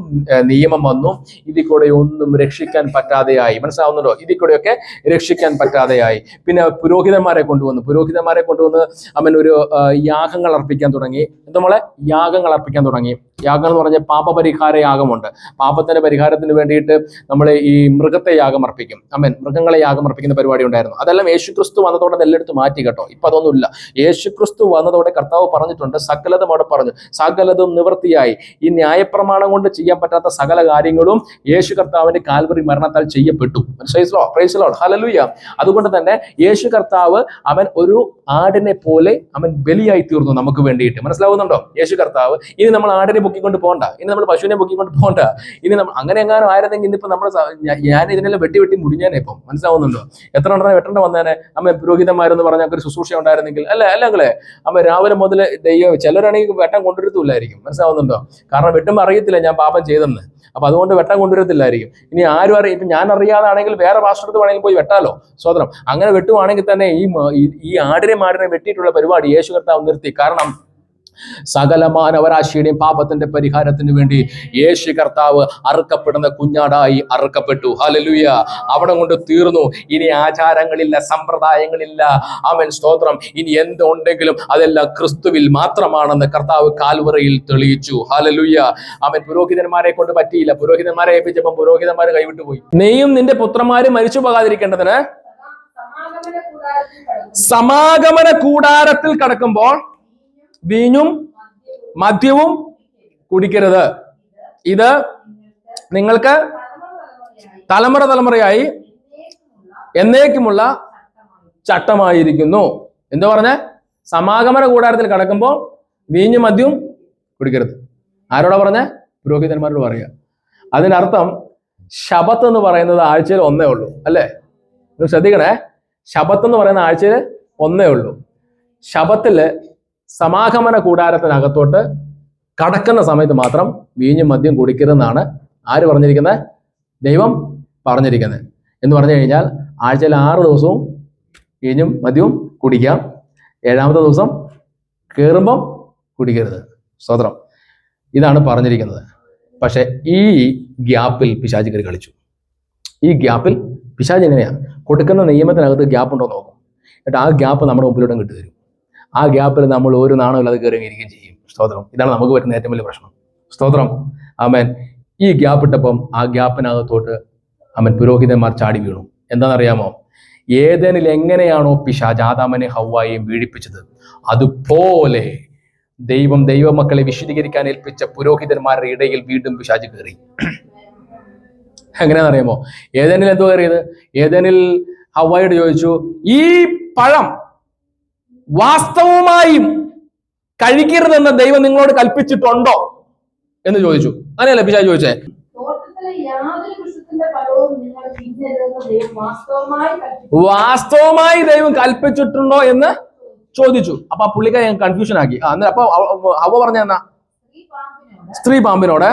നിയമം വന്നു. ഇതിൽ കൂടെ ഒന്നും രക്ഷിക്കാൻ പറ്റാതെയായി. മനസ്സിലാവുന്നുണ്ടോ? ഇതിൽ കൂടെയൊക്കെ രക്ഷിക്കാൻ പറ്റാതെയായി. പിന്നെ പുരോഹിതന്മാരെ കൊണ്ടുവന്ന് ഒരു യാഗങ്ങൾ അർപ്പിക്കാൻ തുടങ്ങി. നമ്മളെ യാഗങ്ങൾ അർപ്പിക്കാൻ തുടങ്ങി. യാഗം എന്ന് പറഞ്ഞാൽ പാപപരിഹാര യാഗമുണ്ട്. പാപത്തിന്റെ പരിഹാരത്തിന് വേണ്ടിയിട്ട് നമ്മൾ ഈ മൃഗത്തെ യാഗം അർപ്പിക്കും. മൃഗങ്ങളെ യാഗം അർപ്പിക്കുന്ന പരിപാടി ഉണ്ടായിരുന്നു. അതെല്ലാം യേശുക്രിസ്തു വന്നതോടെ എല്ലായിടത്തും മാറ്റി കേട്ടോ. ഇപ്പൊ അതൊന്നുമില്ല. യേശുക്രിസ്തു വന്നതോടെ കർത്താവ് പറഞ്ഞിട്ടുണ്ട്, സകലതും അവിടെ പറഞ്ഞു, സകലതും നിവൃത്തിയായി. ഈ ന്യായപ്രമാണം കൊണ്ട് ചെയ്യാൻ പറ്റാത്ത സകല കാര്യങ്ങളും യേശു കർത്താവിന്റെ കാൽവറി മരണത്താൽ ചെയ്യപ്പെട്ടു. ഹല്ലേലൂയ. അതുകൊണ്ട് തന്നെ യേശു കർത്താവ് ഒരു ആടിനെ പോലെ ബലിയായി തീർന്നു നമുക്ക് വേണ്ടിയിട്ട്. മനസ്സിലാവുന്നുണ്ടോ? യേശു കർത്താവ് ഇനി നമ്മൾ ആടിനെ പൊക്കിക്കൊണ്ട് പോകണ്ട, ഇനി നമ്മൾ പശുവിനെ പൊക്കിക്കൊണ്ട് പോകണ്ട. ഇനി നമ്മൾ അങ്ങനെ എങ്ങാനും ആയിരുന്നെങ്കിൽ ഇന്നിപ്പോ ഞാൻ ഇതിനെല്ലാം വെട്ടി മുടിഞ്ഞാനേ. ഇപ്പം മനസ്സിലാവുന്നുണ്ടോ? എത്ര എണ്ണം വെട്ടേണ്ട വന്നേനെ. പുരോഹിതന്മാരെന്ന് പറഞ്ഞ ഒരു ശുശ്രൂഷ ഉണ്ടായിരുന്നെങ്കിൽ അല്ലെങ്കിലേ രാവിലെ മുതൽ ദൈവം ചിലരാണെങ്കിൽ വെട്ടം കൊണ്ടുവരത്തില്ലായിരിക്കും. മനസ്സിലാവുന്നുണ്ടോ? കാരണം വെട്ടുമ്പോൾ അറിയത്തില്ല ഞാൻ പാപം ചെയ്തെന്ന്. അപ്പൊ അതുകൊണ്ട് വെട്ടം കൊണ്ടുവരത്തില്ലായിരിക്കും. ഇനി ആരും അറിയാം, ഇപ്പൊ ഞാൻ അറിയാതാണെങ്കിൽ വേറെ പാസ്റ്റർക്ക് വേണമെങ്കിൽ പോയി വെട്ടാലോ. സ്വതന്ത്രം. അങ്ങനെ വെട്ടുവാണെങ്കിൽ തന്നെ ഈ ആടിനെ വെട്ടിയിട്ടുള്ള പരിപാടി യേശു കർത്താവ് നിർത്തി. കാരണം സകല മാനവരാശിയുടെയും പാപത്തിന്റെ പരിഹാരത്തിന് വേണ്ടി യേശു കർത്താവ് അറുക്കപ്പെടുന്ന കുഞ്ഞാടായി അറുക്കപ്പെട്ടു. ഹല്ലേലൂയ. അവിടെ കൊണ്ട് തീർന്നു. ഇനി ആചാരങ്ങളില്ല, സമ്പ്രദായങ്ങളില്ല. സ്തോത്രം. ഇനി എന്തുണ്ടെങ്കിലും അതെല്ലാം ക്രിസ്തുവിൽ മാത്രമാണെന്ന് കർത്താവ് കാൽവറിയിൽ തെളിയിച്ചു. ഹല്ലേലൂയ. പുരോഹിതന്മാരെ കൊണ്ട് പറ്റിയില്ല. പുരോഹിതന്മാരെ ഏൽപ്പിച്ചപ്പോൾ പുരോഹിതന്മാര് കൈവിട്ടു പോയി. നീയും നിന്റെ പുത്രന്മാരും മരിച്ചു പോകാതിരിക്കേണ്ടതിന് സമാഗമന കൂടാരത്തിൽ കടക്കുമ്പോൾ വീഞ്ഞും മദ്യവും കുടിക്കരുത്. ഇത് നിങ്ങൾക്ക് തലമുറയായി എന്നേക്കുമുള്ള ചട്ടമായിരിക്കുന്നു. എന്താ പറഞ്ഞ? സമാഗമന കൂടാരത്തിൽ കടക്കുമ്പോൾ വീഞ്ഞും മദ്യവും കുടിക്കരുത്. ആരോടാ പറഞ്ഞ? പുരോഹിതന്മാരോട് പറയുക. അതിനർത്ഥം ശബത്ത് എന്ന് പറയുന്നത് ആഴ്ചയിൽ ഒന്നേ ഉള്ളൂ, അല്ലേ? ശ്രദ്ധിക്കണേ. ശബത്ത് എന്ന് പറയുന്ന ആഴ്ചയിൽ ഒന്നേ ഉള്ളൂ. ശബത്തില് സമാഗമന കൂടാരത്തിനകത്തോട്ട് കടക്കുന്ന സമയത്ത് മാത്രം വീഞ്ഞും മദ്യം കുടിക്കരുതെന്നാണ് ആര് പറഞ്ഞിരിക്കുന്നത്? ദൈവം പറഞ്ഞിരിക്കുന്നത്. എന്ന് പറഞ്ഞു കഴിഞ്ഞാൽ ആഴ്ചയിൽ 6 ദിവസവും വീഞ്ഞും മദ്യവും കുടിക്കാം. 7-ാമത്തെ ദിവസം കയറുമ്പം കുടിക്കരുത്. സ്തോത്രം. ഇതാണ് പറഞ്ഞിരിക്കുന്നത്. പക്ഷെ ഈ ഗ്യാപ്പിൽ പിശാച് കയറി കളിച്ചു. ഈ ഗ്യാപ്പിൽ പിശാച് എങ്ങനെയാ? കൊടുക്കുന്ന നിയമത്തിനകത്ത് ഗ്യാപ്പ് ഉണ്ടോ നോക്കും. എന്നിട്ട് ആ ഗ്യാപ്പ് നമ്മുടെ മുമ്പിലൂടെ കിട്ടുതരും. ആ ഗ്യാപ്പിൽ നമ്മൾ ഒരു നാണമില്ലാതെ കയറി ഇരിക്കുകയും ചെയ്യും. സ്തോത്രം. ഇതാണ് നമുക്ക് പറ്റുന്ന ഏറ്റവും വലിയ പ്രശ്നം. സ്തോത്രം. ആമേൻ. ഈ ഗ്യാപ്പ് ഇട്ടപ്പം ആ ഗ്യാപ്പിനകത്തോട്ട് പുരോഹിതന്മാർ ചാടി വീണു. എന്താണെന്നറിയാമോ? ഏദനിൽ എങ്ങനെയാണോ പിശാച് ആദാമിനെ ഹവ്വായെയും വീഴിപ്പിച്ചത്, അതുപോലെ ദൈവമക്കളെ വിശുദ്ധീകരിക്കാൻ ഏൽപ്പിച്ച പുരോഹിതന്മാരുടെ ഇടയിൽ വീണ്ടും പിശാച് കയറി. എങ്ങനെയാണെന്നറിയാമോ? ഏദനിൽ എന്തോ കയറിയത്? ഏദനിൽ ഹവ്വായോട് ചോദിച്ചു, ഈ പഴം വാസ്തവമായും കഴിക്കരുതെന്ന് ദൈവം നിങ്ങളോട് കൽപ്പിച്ചിട്ടുണ്ടോ എന്ന് ചോദിച്ചു. അങ്ങനെയല്ലേ പിശാച് ചോദിച്ചേ? വാസ്തവമായി ദൈവം കൽപ്പിച്ചിട്ടുണ്ടോ എന്ന് ചോദിച്ചു. അപ്പൊ ആ പുള്ളിക്കാരെ കൺഫ്യൂഷൻ ആക്കി. അപ്പൊ അവ പറഞ്ഞ എന്നാ? സ്ത്രീ പാമ്പിനോട്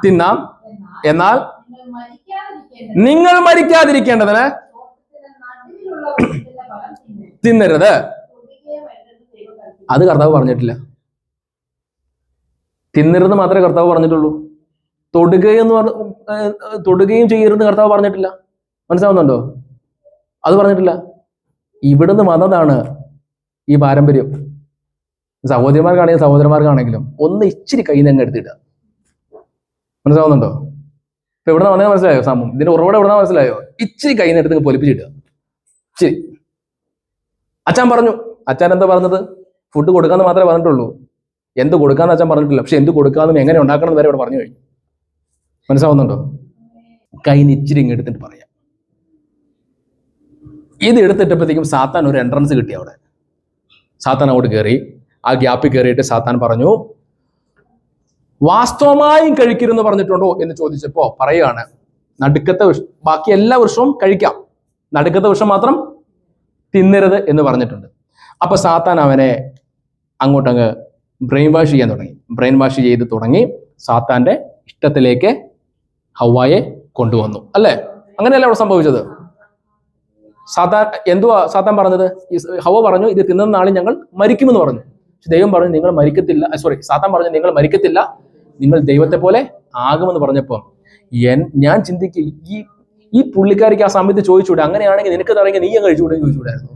തിന്നാം, എന്നാൽ നിങ്ങൾ മരിക്കാതിരിക്കേണ്ടതിന് തിന്നരുത്. അത് കർത്താവ് പറഞ്ഞിട്ടില്ല. തിന്നരുത് മാത്രമേ കർത്താവ് പറഞ്ഞിട്ടുള്ളൂ. തൊടുകയും ചെയ്യരുതെന്ന് കർത്താവ് പറഞ്ഞിട്ടില്ല. മനസ്സിലാവുന്നുണ്ടോ? അത് പറഞ്ഞിട്ടില്ല. ഇവിടുന്ന് വന്നതാണ് ഈ പാരമ്പര്യം. സഹോദരിമാർക്കാണെങ്കിലും സഹോദരന്മാർക്കാണെങ്കിലും ഒന്ന് ഇച്ചിരി കയ്യിൽ നിന്ന് എടുത്തിടുക. മനസ്സിലാവുന്നുണ്ടോ? ഇപ്പൊ എവിടെ വന്നേ മനസ്സിലായോ? സംഭവം ഇതിന്റെ ഉറവിടം എവിടെ മനസ്സിലായോ? ഇച്ചിരി കയ്യിൽ നിന്ന് എടുത്ത് പൊലിപ്പിച്ചിടുക. ഇച്ചിരി. അച്ഛൻ പറഞ്ഞു. അച്ഛൻ എന്താ പറഞ്ഞത്? ഫുഡ് കൊടുക്കാന്ന് മാത്രമേ പറഞ്ഞിട്ടുള്ളൂ. എന്ത് കൊടുക്കാന്ന് അച്ഛൻ പറഞ്ഞിട്ടില്ല. പക്ഷെ എന്ത് കൊടുക്കാന്നും എങ്ങനെ ഉണ്ടാക്കണം വരെ ഇവിടെ പറഞ്ഞു കഴിഞ്ഞു. മനസ്സിലാവുന്നുണ്ടോ? കയ്യിൽ നിന്ന് ഇച്ചിരി ഇങ്ങ് എടുത്തിട്ട് പറയാം. ഇത് എടുത്തിട്ടപ്പോഴത്തേക്കും സാത്താൻ ഒരു എൻട്രൻസ് കിട്ടി. അവിടെ സാത്താൻ അങ്ങോട്ട് കയറി. ആ ഗ്യാപ്പിൽ കയറിയിട്ട് സാത്താൻ പറഞ്ഞു, വാസ്തവമായും കഴിക്കരുതെന്ന് പറഞ്ഞിട്ടുണ്ടോ എന്ന് ചോദിച്ചപ്പോ പറയുകയാണ്, നടുക്കത്തെ ബാക്കി എല്ലാ വർഷവും കഴിക്കാം, നടുക്കത്തെ വർഷം മാത്രം തിന്നരുത് എന്ന് പറഞ്ഞിട്ടുണ്ട്. അപ്പൊ സാത്താൻ അവനെ അങ്ങോട്ടങ്ങ് ബ്രെയിൻ വാഷ് ചെയ്യാൻ തുടങ്ങി. ബ്രെയിൻ വാഷ് ചെയ്ത് തുടങ്ങി സാത്താന്റെ ഇഷ്ടത്തിലേക്ക് ഹവ്വായെ കൊണ്ടുവന്നു. അല്ലേ? അങ്ങനെയല്ല അവിടെ സംഭവിച്ചത്. സാത്താൻ പറഞ്ഞത്? ഹവ്വ പറഞ്ഞു, ഇത് തിന്നുന്ന നാളിൽ ഞങ്ങൾ മരിക്കുമെന്ന് പറഞ്ഞു. പക്ഷെ ദൈവം പറഞ്ഞു, നിങ്ങൾ മരിക്കത്തില്ല. സാത്താൻ പറഞ്ഞു, നിങ്ങൾ മരിക്കത്തില്ല, നിങ്ങൾ ദൈവത്തെ പോലെ ആകുമെന്ന് പറഞ്ഞപ്പോൾ ഞാൻ ചിന്തിക്കുക, ഈ പുള്ളിക്കാരിക്ക് ആ സമയത്ത് ചോദിച്ചൂടെ, അങ്ങനെയാണെങ്കിൽ നിനക്ക് തറങ്ങി നീ കഴിച്ചുകൂടെ ചോദിച്ചുകൂടായിരുന്നു?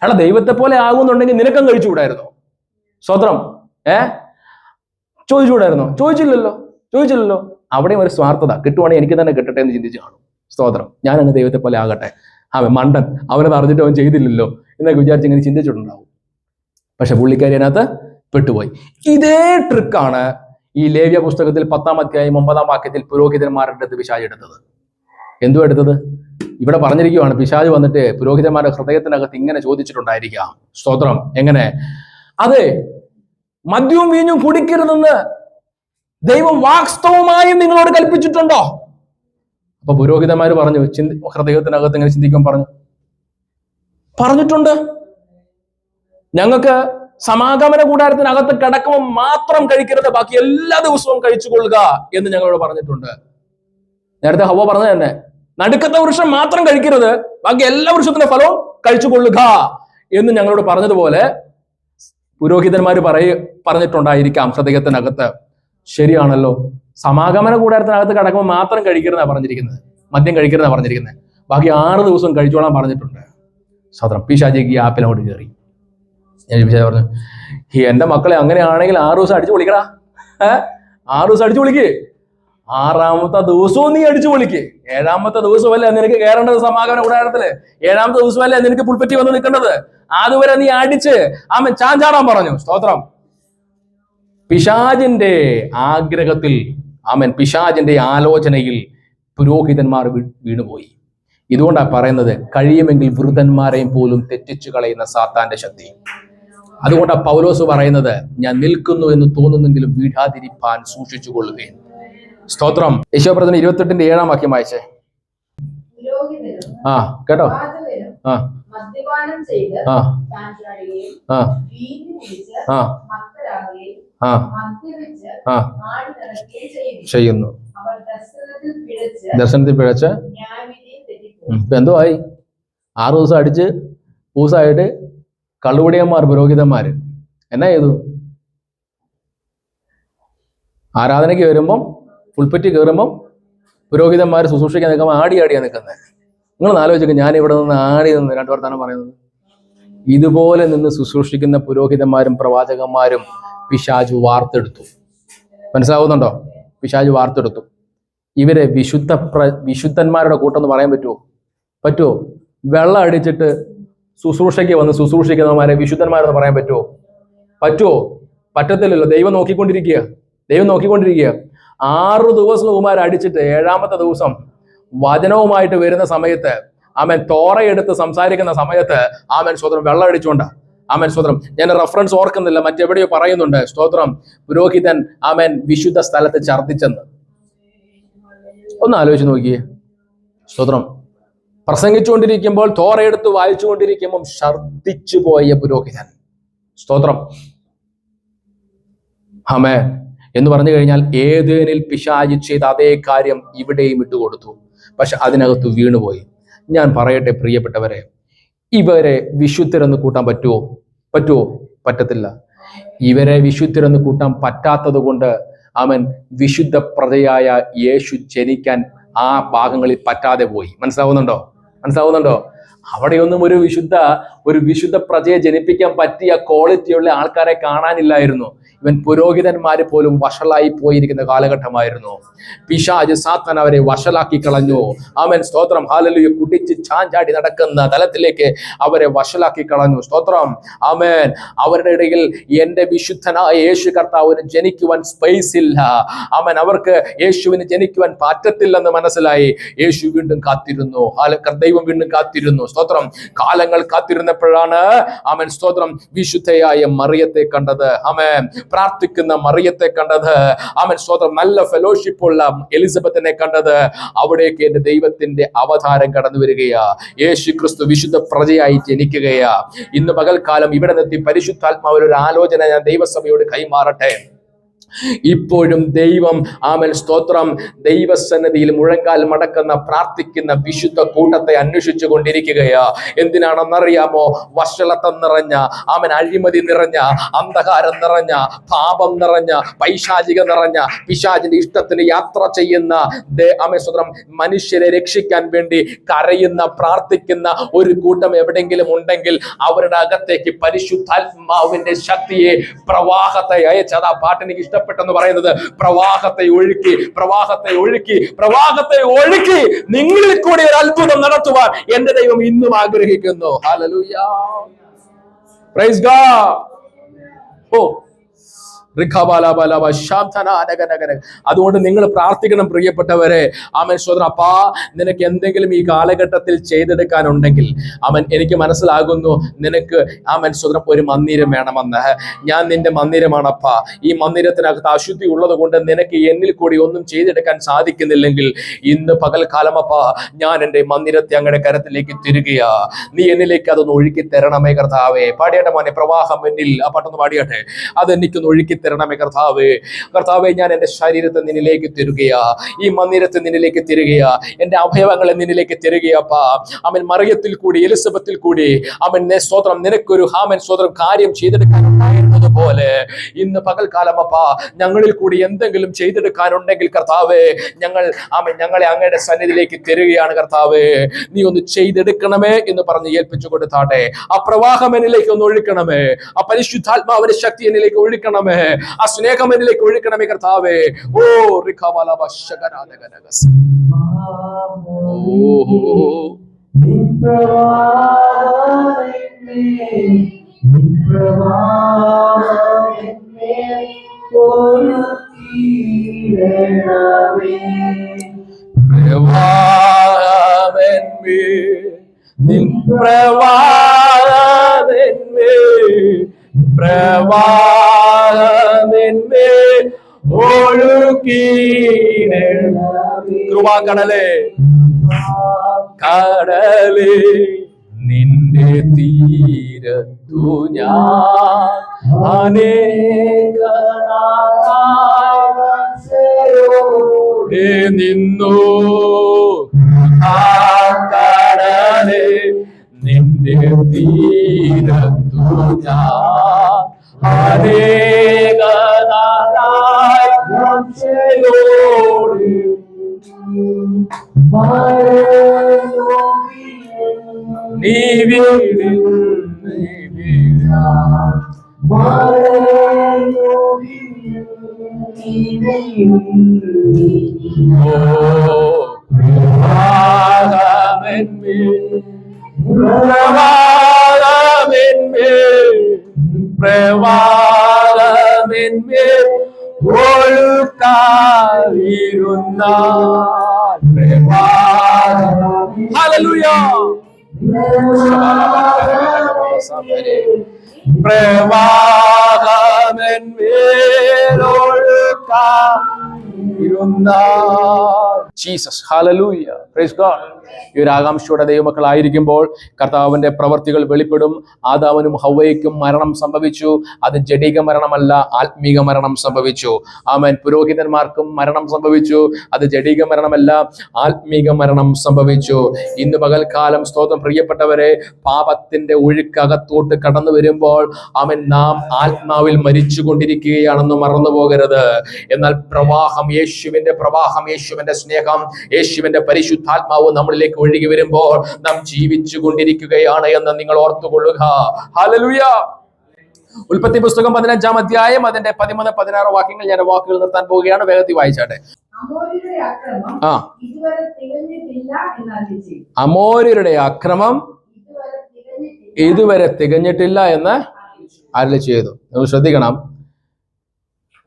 അയാളെ ദൈവത്തെ പോലെ ആകുന്നുണ്ടെങ്കിൽ നിനക്കും കഴിച്ചുകൂടായിരുന്നോ? സ്വത്രം ചോദിച്ചുകൂടായിരുന്നോ? ചോദിച്ചില്ലല്ലോ. അവിടെയും ഒരു സ്വാർത്ഥത. കിട്ടുവാണെങ്കിൽ എനിക്ക് തന്നെ കിട്ടട്ടെ എന്ന് ചിന്തിച്ചു കാണും. സ്തോത്രം. ഞാൻ അങ്ങ് ദൈവത്തെ പോലെ ആകട്ടെ. അവൻ മണ്ടൻ, അവനത് അറിഞ്ഞിട്ട് അവൻ ചെയ്തില്ലല്ലോ എന്നൊക്കെ വിചാരിച്ച് ഇങ്ങനെ ചിന്തിച്ചിട്ടുണ്ടാവും. പക്ഷെ പുള്ളിക്കാരി അതിനകത്ത് പെട്ടുപോയി. ഇതേ ട്രിക്കാണ് ഈ ലേവ്യ പുസ്തകത്തിൽ 10-ാം അധ്യായം 9-ാം വാക്യത്തിൽ പുരോഹിതന്മാരുടെ അടുത്ത് പിശാച് എടുത്തത്. എന്തുവാ എടുത്തത്? ഇവിടെ പറഞ്ഞിരിക്കുകയാണ്, പിശാച് വന്നിട്ട് പുരോഹിതന്മാരുടെ ഹൃദയത്തിനകത്ത് ഇങ്ങനെ ചോദിച്ചിട്ടുണ്ടായിരിക്കാം. സ്തോത്രം. എങ്ങനെ? അതെ, മദ്യവും വീഞ്ഞും കുടിക്കരുതെന്ന് ദൈവം വാസ്തവമായും നിങ്ങളോട് കൽപ്പിച്ചിട്ടുണ്ടോ? അപ്പൊ പുരോഹിതന്മാര് പറഞ്ഞു, ഹൃദയത്തിനകത്ത് ഇങ്ങനെ ചിന്തിക്കാൻ പറഞ്ഞിട്ടുണ്ട്. ഞങ്ങൾക്ക് സമാഗമന കൂടാരത്തിനകത്ത് കിടക്കുമ്പോൾ മാത്രം കഴിക്കരുത്, ബാക്കി എല്ലാ ദിവസവും കഴിച്ചുകൊള്ളുക എന്ന് ഞങ്ങളോട് പറഞ്ഞിട്ടുണ്ട്. നേരത്തെ ഹവ്വ പറഞ്ഞത് തന്നെ, നടുക്കത്തെ വൃക്ഷം മാത്രം കഴിക്കരുത്, ബാക്കി എല്ലാ വൃക്ഷത്തിന്റെ ഫലവും കഴിച്ചുകൊള്ളുക എന്ന് ഞങ്ങളോട് പറഞ്ഞതുപോലെ പുരോഹിതന്മാര് പറഞ്ഞിട്ടുണ്ടായിരിക്കാം ഹൃദയത്തിനകത്ത്. ശരിയാണല്ലോ, സമാഗമന കൂടാരത്തിനകത്ത് കിടക്കുമ്പോൾ മാത്രം കഴിക്കരുതെന്നാണ് പറഞ്ഞിരിക്കുന്നത്, മദ്യം കഴിക്കരുതെന്നാണ് പറഞ്ഞിരിക്കുന്നത്. ബാക്കി 6 ദിവസം കഴിച്ചോളാൻ പറഞ്ഞിട്ടുണ്ട്. സ്വതന്ത്രം. പിശാചിക്ക് ആപ്പിലോട്ട് കയറി. ഞാൻ പറഞ്ഞു, എന്റെ മക്കളെ അങ്ങനെയാണെങ്കിൽ 6 ദിവസം അടിച്ചു പൊളിക്കടാ. 6 ദിവസം അടിച്ചു പൊളിക്ക്. 6ാമത്തെ ദിവസവും നീ അടിച്ചു പൊളിക്ക്. 7ാമത്തെ ദിവസമല്ലേ നിനക്ക് കയറേണ്ടത് സമാഗമന കൂടാരത്തില്. 7ാമത്തെ ദിവസമല്ലേ നിനക്ക് പുൽപ്പറ്റി വന്ന് നിൽക്കേണ്ടത്. അതുവരെ നീ അടിച്ച് ചാഞ്ചാടാൻ പറഞ്ഞു. സ്തോത്രം. പിശാചിന്റെ ആഗ്രഹത്തിൽ, പിശാചിന്റെ ആലോചനയിൽ പുരോഹിതന്മാർ വീണുപോയി. ഇതുകൊണ്ടാണ് പറയുന്നത്, കഴിയുമെങ്കിൽ വൃദ്ധന്മാരെയും പോലും തെറ്റിച്ചു കളയുന്ന സാത്താന്റെ ശക്തി. അതുകൊണ്ടാണ് പൗലോസ് പറയുന്നത്, ഞാൻ നിൽക്കുന്നു എന്ന് തോന്നുന്നെങ്കിലും വീഴാതിരിപ്പാൻ സൂക്ഷിച്ചു കൊള്ളുകയും. സ്തോത്രം. യശോപ്രവചനം 28-7 വാക്യം വായിച്ചേ. കേട്ടോ? ചെയ്യുന്നു. ദർശനത്തിൽ പിഴച്ച് ഇപ്പൊ എന്തോ ആയി? 6 ദിവസം അടിച്ച് പൂസായിട്ട് കള്ളുകുടിയന്മാർ പുരോഹിതന്മാര് എന്നാ ചെയ്തു? ആരാധനയ്ക്ക് വരുമ്പം, പുൽപ്പറ്റി കയറുമ്പം പുരോഹിതന്മാർ ശുശ്രൂഷിക്കാൻ നിൽക്കുമ്പോൾ ആടിയാ നിൽക്കുന്നത്. നിങ്ങൾ ആലോചിക്കുക, ഞാൻ ഇവിടെ നിന്ന് ആടി നിന്ന് 2 വർത്താനം പറയുന്നത്. ഇതുപോലെ നിന്ന് ശുശ്രൂഷിക്കുന്ന പുരോഹിതന്മാരും പ്രവാചകന്മാരും പിശാചു വാർത്തെടുത്തു. മനസ്സിലാവുന്നുണ്ടോ? പിശാചു വാർത്തെടുത്തു. ഇവരെ വിശുദ്ധന്മാരുടെ കൂട്ടെന്ന് പറയാൻ പറ്റുമോ? വെള്ളം അടിച്ചിട്ട് ശുശ്രൂഷയ്ക്ക് വന്ന് ശുശ്രൂഷിക്കുന്നവന്മാരെ വിശുദ്ധന്മാരെന്ന് പറയാൻ പറ്റുമോ? പറ്റത്തില്ലല്ലോ. ദൈവം നോക്കിക്കൊണ്ടിരിക്കുക. 6 ദിവസം ഇവന്മാർ അടിച്ചിട്ട് 7ാമത്തെ ദിവസം വചനവുമായിട്ട് വരുന്ന സമയത്ത്, തോറയെടുത്ത് സംസാരിക്കുന്ന സമയത്ത്, സ്വതന്ത്രം വെള്ളം അടിച്ചുകൊണ്ട്, സ്വതന്ത്രം. ഞാൻ റെഫറൻസ് ഓർക്കുന്നില്ല, മറ്റെവിടെയോ പറയുന്നുണ്ട്. സ്തോത്രം. പുരോഹിതൻ വിശുദ്ധ സ്ഥലത്ത് ഛർദ്ദിച്ചെന്ന്. ഒന്ന് ആലോചിച്ച് നോക്കിയേ. സ്തോത്രം. പ്രസംഗിച്ചുകൊണ്ടിരിക്കുമ്പോൾ, തോറയെടുത്ത് വായിച്ചുകൊണ്ടിരിക്കുമ്പോൾ ഛർദ്ദിച്ചു പോയ പുരോഹിതൻ. സ്തോത്രം. ആമേൻ എന്ന് പറഞ്ഞു കഴിഞ്ഞാൽ, ഏദേനിൽ പിശാച് ചെയ്ത അതേ കാര്യം ഇവിടെയും ഇട്ടുകൊടുത്തു. പക്ഷെ അതിനകത്ത് വീണുപോയി. ഞാൻ പറയട്ടെ പ്രിയപ്പെട്ടവരെ, ഇവരെ വിശുദ്ധരെന്ന് കൂട്ടാൻ പറ്റുമോ? പറ്റത്തില്ല. ഇവരെ വിശുദ്ധരെന്ന് കൂട്ടാൻ പറ്റാത്തത് കൊണ്ട് അവൻ വിശുദ്ധ പ്രജയായ യേശു ജനിക്കാൻ ആ ഭാഗങ്ങളിൽ പറ്റാതെ പോയി. മനസ്സിലാവുന്നുണ്ടോ? അവിടെയൊന്നും ഒരു വിശുദ്ധ പ്രജയെ ജനിപ്പിക്കാൻ പറ്റിയ ക്വാളിറ്റിയുള്ള ആൾക്കാരെ കാണാനില്ലായിരുന്നു. ഇവൻ പുരോഹിതന്മാര് പോലും വഷളായി പോയിരിക്കുന്ന കാലഘട്ടമായിരുന്നു. പിശാച് സാത്താൻ അവരെ വഷളാക്കി കളഞ്ഞു. ആമേൻ, സ്തോത്രം, ഹല്ലേലൂയ. കുടിച്ച് ചാഞ്ചാടി നടക്കുന്ന തലത്തിലേക്ക് അവരെ വഷളാക്കി കളഞ്ഞു. സ്തോത്രം, ആമേൻ. അവരുടെ ഇടയിൽ എന്റെ വിശുദ്ധനായ യേശു കർത്താവിന് ജനിക്കുവാൻ സ്പേസ് ഇല്ല. ആമേൻ, അവർക്ക് യേശുവിന് ജനിക്കുവാൻ പറ്റത്തില്ലെന്ന് മനസ്സിലായി. യേശു വീണ്ടും കാത്തിരുന്നു. ദൈവം വീണ്ടും കാത്തിരുന്നു. സ്തോത്രം, കാലങ്ങൾ കാത്തിരുന്നപ്പോഴാണ് ആമേൻ, സ്തോത്രം, വിശുദ്ധയായ മറിയത്തെ കണ്ടത്. ആമേൻ, പ്രാർത്ഥിക്കുന്ന മറിയത്തെ കണ്ടത്. ആമേൻ, സ്തോത്രം, നല്ല ഫെലോഷിപ്പ് ഉള്ള എലിസബത്തിനെ കണ്ടത്. അവിടേക്ക് എന്റെ ദൈവത്തിന്റെ അവതാരം കടന്നു വരികയാ. യേശു ക്രിസ്തു വിശുദ്ധ പ്രജയായി ജനിക്കുകയാ. ഇന്ന് പകൽക്കാലം ഇവിടെ നിർത്തി പരിശുദ്ധാത്മാവിൽ ഒരു ആലോചന ഞാൻ ദൈവസഭയോട് കൈമാറട്ടെ. ഇപ്പോഴും ദൈവം, ആമേൻ, സ്തോത്രം, ദൈവസന്നിധിയിൽ മുഴങ്കാൽ മടക്കുന്ന പ്രാർത്ഥിക്കുന്ന വിശുദ്ധ കൂട്ടത്തെ അന്വേഷിച്ചു കൊണ്ടിരിക്കുകയാ. എന്തിനാണെന്നറിയാമോ? വഷളത്തം നിറഞ്ഞ, ആമേൻ, അഴിമതി നിറഞ്ഞ, അന്ധകാരം നിറഞ്ഞ, പാപം നിറഞ്ഞ, പൈശാചിക നിറഞ്ഞ, പിശാചിന്റെ ഇഷ്ടത്തിന് യാത്ര ചെയ്യുന്ന, ആമേൻ, സ്തോത്രം, മനുഷ്യരെ രക്ഷിക്കാൻ വേണ്ടി കരയുന്ന പ്രാർത്ഥിക്കുന്ന ഒരു കൂട്ടം എവിടെയെങ്കിലും ഉണ്ടെങ്കിൽ അവരുടെ അകത്തേക്ക് പരിശുദ്ധാത്മാവിന്റെ ശക്തിയെ, പ്രവാഹത്തെ അയച്ചത്. ആ പാട്ട് എനിക്ക് ഇഷ്ടപ്പെട്ടെന്ന് പറയുന്നത്, പ്രവാഹത്തെ ഒഴുക്കി നിങ്ങളിൽ കൂടി ഒരു അത്ഭുതം നടത്തുവാൻ എന്റെ ദൈവം ഇന്നും ആഗ്രഹിക്കുന്നു. Hallelujah, praise God. അതുകൊണ്ട് നിങ്ങൾ പ്രാർത്ഥിക്കണം പ്രിയപ്പെട്ടവരെ. ആമേൻ, സ്തോത്രം. അപ്പാ, നിനക്ക് എന്തെങ്കിലും ഈ കാലഘട്ടത്തിൽ ചെയ്തെടുക്കാനുണ്ടെങ്കിൽ, ആമേൻ, എനിക്ക് മനസ്സിലാകുന്നു നിനക്ക്, ആമേൻ, സ്തോത്രം, ഒരു മന്ദിരം വേണമെന്ന്. ഞാൻ നിന്റെ മന്ദിരമാണപ്പാ. ഈ മന്ദിരത്തിനകത്ത് അശുദ്ധി ഉള്ളത് കൊണ്ട് നിനക്ക് എന്നിൽ കൂടി ഒന്നും ചെയ്തെടുക്കാൻ സാധിക്കുന്നില്ലെങ്കിൽ ഇന്ന് പകൽക്കാലമപ്പാ, ഞാൻ എൻ്റെ മന്ദിരത്തെ അങ്ങയുടെ കരത്തിലേക്ക് തിരുകയാ. നീ എന്നിലേക്ക് അതൊന്ന് ഒഴുക്കി തരണമേ കർത്താവേ. പാടിയാട്ടെ മോനെ, പ്രവാഹം എന്നിൽ. ആ പാട്ടൊന്ന് പാടിയാട്ടെ. അതെനിക്കൊന്ന് ഒഴുക്കി തരണമേ കർത്താവേ. ഞാൻ എൻ്റെ ശരീരത്തെ നിന്നിലേക്ക് തിരുകയാ. ഈ മന്ദിരത്തെ നിന്നിലേക്ക് തിരുകയാ. എൻ്റെ അവയവങ്ങളെ നിന്നിലേക്ക് തിരുകയാപ്പാ. അവൻ മറിയത്തിൽ കൂടി, എലിസബത്തിൽ കൂടി, അവൻ സ്തോത്രം, നിനക്കൊരു, ആമേൻ, സ്തോത്രം, കാര്യം ചെയ്തെടുക്കാനുണ്ടായിരുന്നത് പോലെ ഇന്ന് പകൽക്കാലമപ്പാ, ഞങ്ങളിൽ കൂടി എന്തെങ്കിലും ചെയ്തെടുക്കാനുണ്ടെങ്കിൽ കർത്താവേ, ഞങ്ങളെ അങ്ങയുടെ സന്നിധിയിലേക്ക് തിരുകയാണ് കർത്താവേ. നീ ഒന്ന് ചെയ്തെടുക്കണമേ എന്ന് പറഞ്ഞ് ഏൽപ്പിച്ചു കൊടുത്താട്ടെ. ആ പ്രവാഹം എന്നിലേക്ക് ഒന്ന് ഒഴുക്കണമേ. ആ പരിശുദ്ധാത്മാവിന്റെ ശക്തി എന്നിലേക്ക് ഒഴുക്കണമേ. ആ സ്നേഹം എന്നിലേക്ക് ഒഴുക്കണമേ കർത്താവേ. കൃപാകടലേ, കടലേ, നിന്റെ തീരത്തു ഞാൻ അനേകനായി നിന്നു. കടലേ, നിന്റെ തീരത്തു ഞാൻ അനേകനായി നീ ജീസസ്, ഹല്ലേലൂയ. Praise God. ഈ ഒരു ആകാംക്ഷയുടെ ദൈവമക്കളായിരിക്കുമ്പോൾ കർത്താവിന്റെ പ്രവർത്തികൾ വെളിപ്പെടും. ആദാമിനും ഹവ്വയ്ക്കും മരണം സംഭവിച്ചു. അത് ജഡിക മരണമല്ല, ആത്മീക മരണം സംഭവിച്ചു. ആമേൻ. പുരോഹിതന്മാർക്കും മരണം സംഭവിച്ചു. അത് ജഡിക മരണമല്ല, ആത്മീക മരണം സംഭവിച്ചു. ഇന്ന് പകൽക്കാലം സ്തോത്രം പ്രിയപ്പെട്ടവരെ, പാപത്തിന്റെ ഒഴുക്കകത്തോട്ട് കടന്നു വരുമ്പോൾ ആമേൻ, നാം ആത്മാവിൽ മരിച്ചു കൊണ്ടിരിക്കുകയാണെന്ന് മറന്നു പോകരുത്. എന്നാൽ പ്രവാഹം, യേശുവിന്റെ പ്രവാഹം, യേശുവിന്റെ സ്നേഹം, യേശുവിന്റെ പരിശുദ്ധാത്മാവ് നമ്മളിലേക്ക് ഒഴുകി വരുമ്പോൾ നാം ജീവിച്ചു കൊണ്ടിരിക്കുകയാണ് എന്ന് നിങ്ങൾ ഓർത്തുകൊള്ളുക. ഹല്ലേലൂയ. ഉൽപ്പത്തി പുസ്തകം 15-ാം അധ്യായം അതിന്റെ 13-16 വാക്യങ്ങൾ ഞാൻ വാക്കുകൾ നിർത്താൻ പോവുകയാണ്. വേഗത്തിൽ വായിച്ചാട്ടെ. അമോര്യരുടെ അക്രമം ഇതുവരെ തികഞ്ഞിട്ടില്ല എന്ന് അരുളി ചെയ്തു. നിങ്ങൾ ശ്രദ്ധിക്കണം,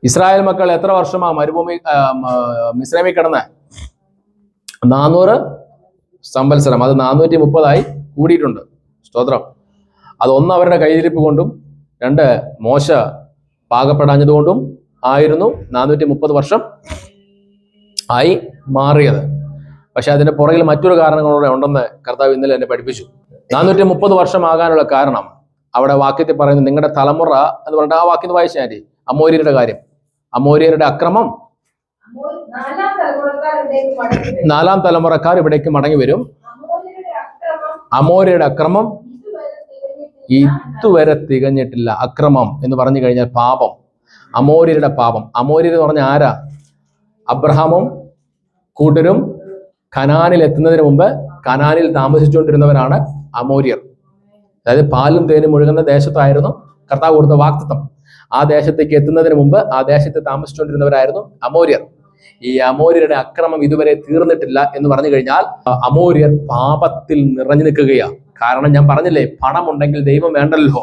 ഇസ്രായേൽ മക്കൾ എത്ര വർഷമാ മരുഭൂമി മിസ്രൈമിൽ കിടന്ന്? 400 സംവത്സരം. അത് 430 കൂടിയിട്ടുണ്ട്. സ്തോത്രം. അത് ഒന്ന് അവരുടെ കയ്യിരിപ്പ് കൊണ്ടും 2 മോശ പാകപ്പെടാഞ്ഞതുകൊണ്ടും ആയിരുന്നു 430 വർഷം ആയി മാറിയത്. പക്ഷെ അതിന്റെ പുറകിൽ മറ്റൊരു കാരണങ്ങളൂടെ ഉണ്ടെന്ന് കർത്താവ് ഇന്നലെ എന്നെ പഠിപ്പിച്ചു. 430 വർഷമാകാനുള്ള കാരണം അവിടെ വാക്യത്തിൽ പറയുന്നത്, നിങ്ങളുടെ തലമുറ എന്ന് പറഞ്ഞിട്ട് ആ വാക്യം വായിച്ചാൽ മതി. അമോര്യരുടെ കാര്യം, അമോര്യരുടെ അക്രമം 4ാം തലമുറക്കാർ ഇവിടേക്ക് മടങ്ങി വരും. അമോര്യരുടെ അക്രമം ഇതുവരെ തികഞ്ഞിട്ടില്ല. അക്രമം എന്ന് പറഞ്ഞു കഴിഞ്ഞാൽ പാപം, അമോര്യരുടെ പാപം. അമോര്യർ എന്ന് പറഞ്ഞാൽ ആരാ? അബ്രഹാമും കൂട്ടരും കനാനിൽ എത്തുന്നതിന് മുമ്പ് കനാനിൽ താമസിച്ചുകൊണ്ടിരുന്നവരാണ് അമോര്യർ. അതായത് പാലും തേനും ഒഴുകുന്ന ദേശത്തായിരുന്നു കർത്താവ് കൊടുത്ത വാഗ്ദത്തം. ആ ദേശത്തേക്ക് എത്തുന്നതിന് മുമ്പ് ആ ദേശത്ത് താമസിച്ചുകൊണ്ടിരുന്നവരായിരുന്നു അമോര്യർ. ഈ അമോര്യരുടെ അക്രമം ഇതുവരെ തീർന്നിട്ടില്ല എന്ന് പറഞ്ഞു കഴിഞ്ഞാൽ അമോര്യർ പാപത്തിൽ നിറഞ്ഞു നിൽക്കുകയാണ്. കാരണം ഞാൻ പറഞ്ഞില്ലേ, പണമുണ്ടെങ്കിൽ ദൈവം വേണ്ടല്ലോ.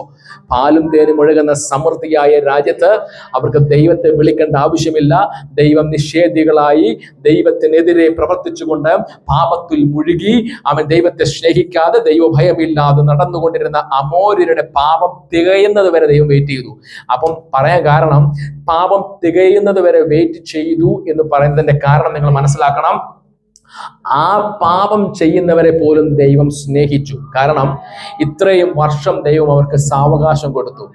പാലും തേനും ഒഴുകുന്ന സമൃദ്ധിയായ രാജ്യത്ത് അവർക്ക് ദൈവത്തെ വിളിക്കേണ്ട ആവശ്യമില്ല. ദൈവം നിഷേധികളായി ദൈവത്തിനെതിരെ പ്രവർത്തിച്ചുകൊണ്ട് പാപത്തിൽ മുഴുകി അവൻ ദൈവത്തെ സ്നേഹിക്കാതെ ദൈവഭയമില്ലാതെ നടന്നുകൊണ്ടിരുന്ന അമോര്യരുടെ പാപം തികയുന്നത് വരെ ദൈവം വെയിറ്റ് ചെയ്തു. അപ്പം പറയാൻ കാരണം, പാപം തികയുന്നത് വരെ വെയിറ്റ് ചെയ്തു എന്ന് പറയുന്നതിന്റെ കാരണം നിങ്ങൾ മനസ്സിലാക്കണം. ആ പാപം ചെയ്യുന്നവരെ പോലും ദൈവം സ്നേഹിച്ചു. കാരണം ഇത്രയും വർഷം ദൈവം അവർക്ക് സാവകാശം കൊടുത്തു.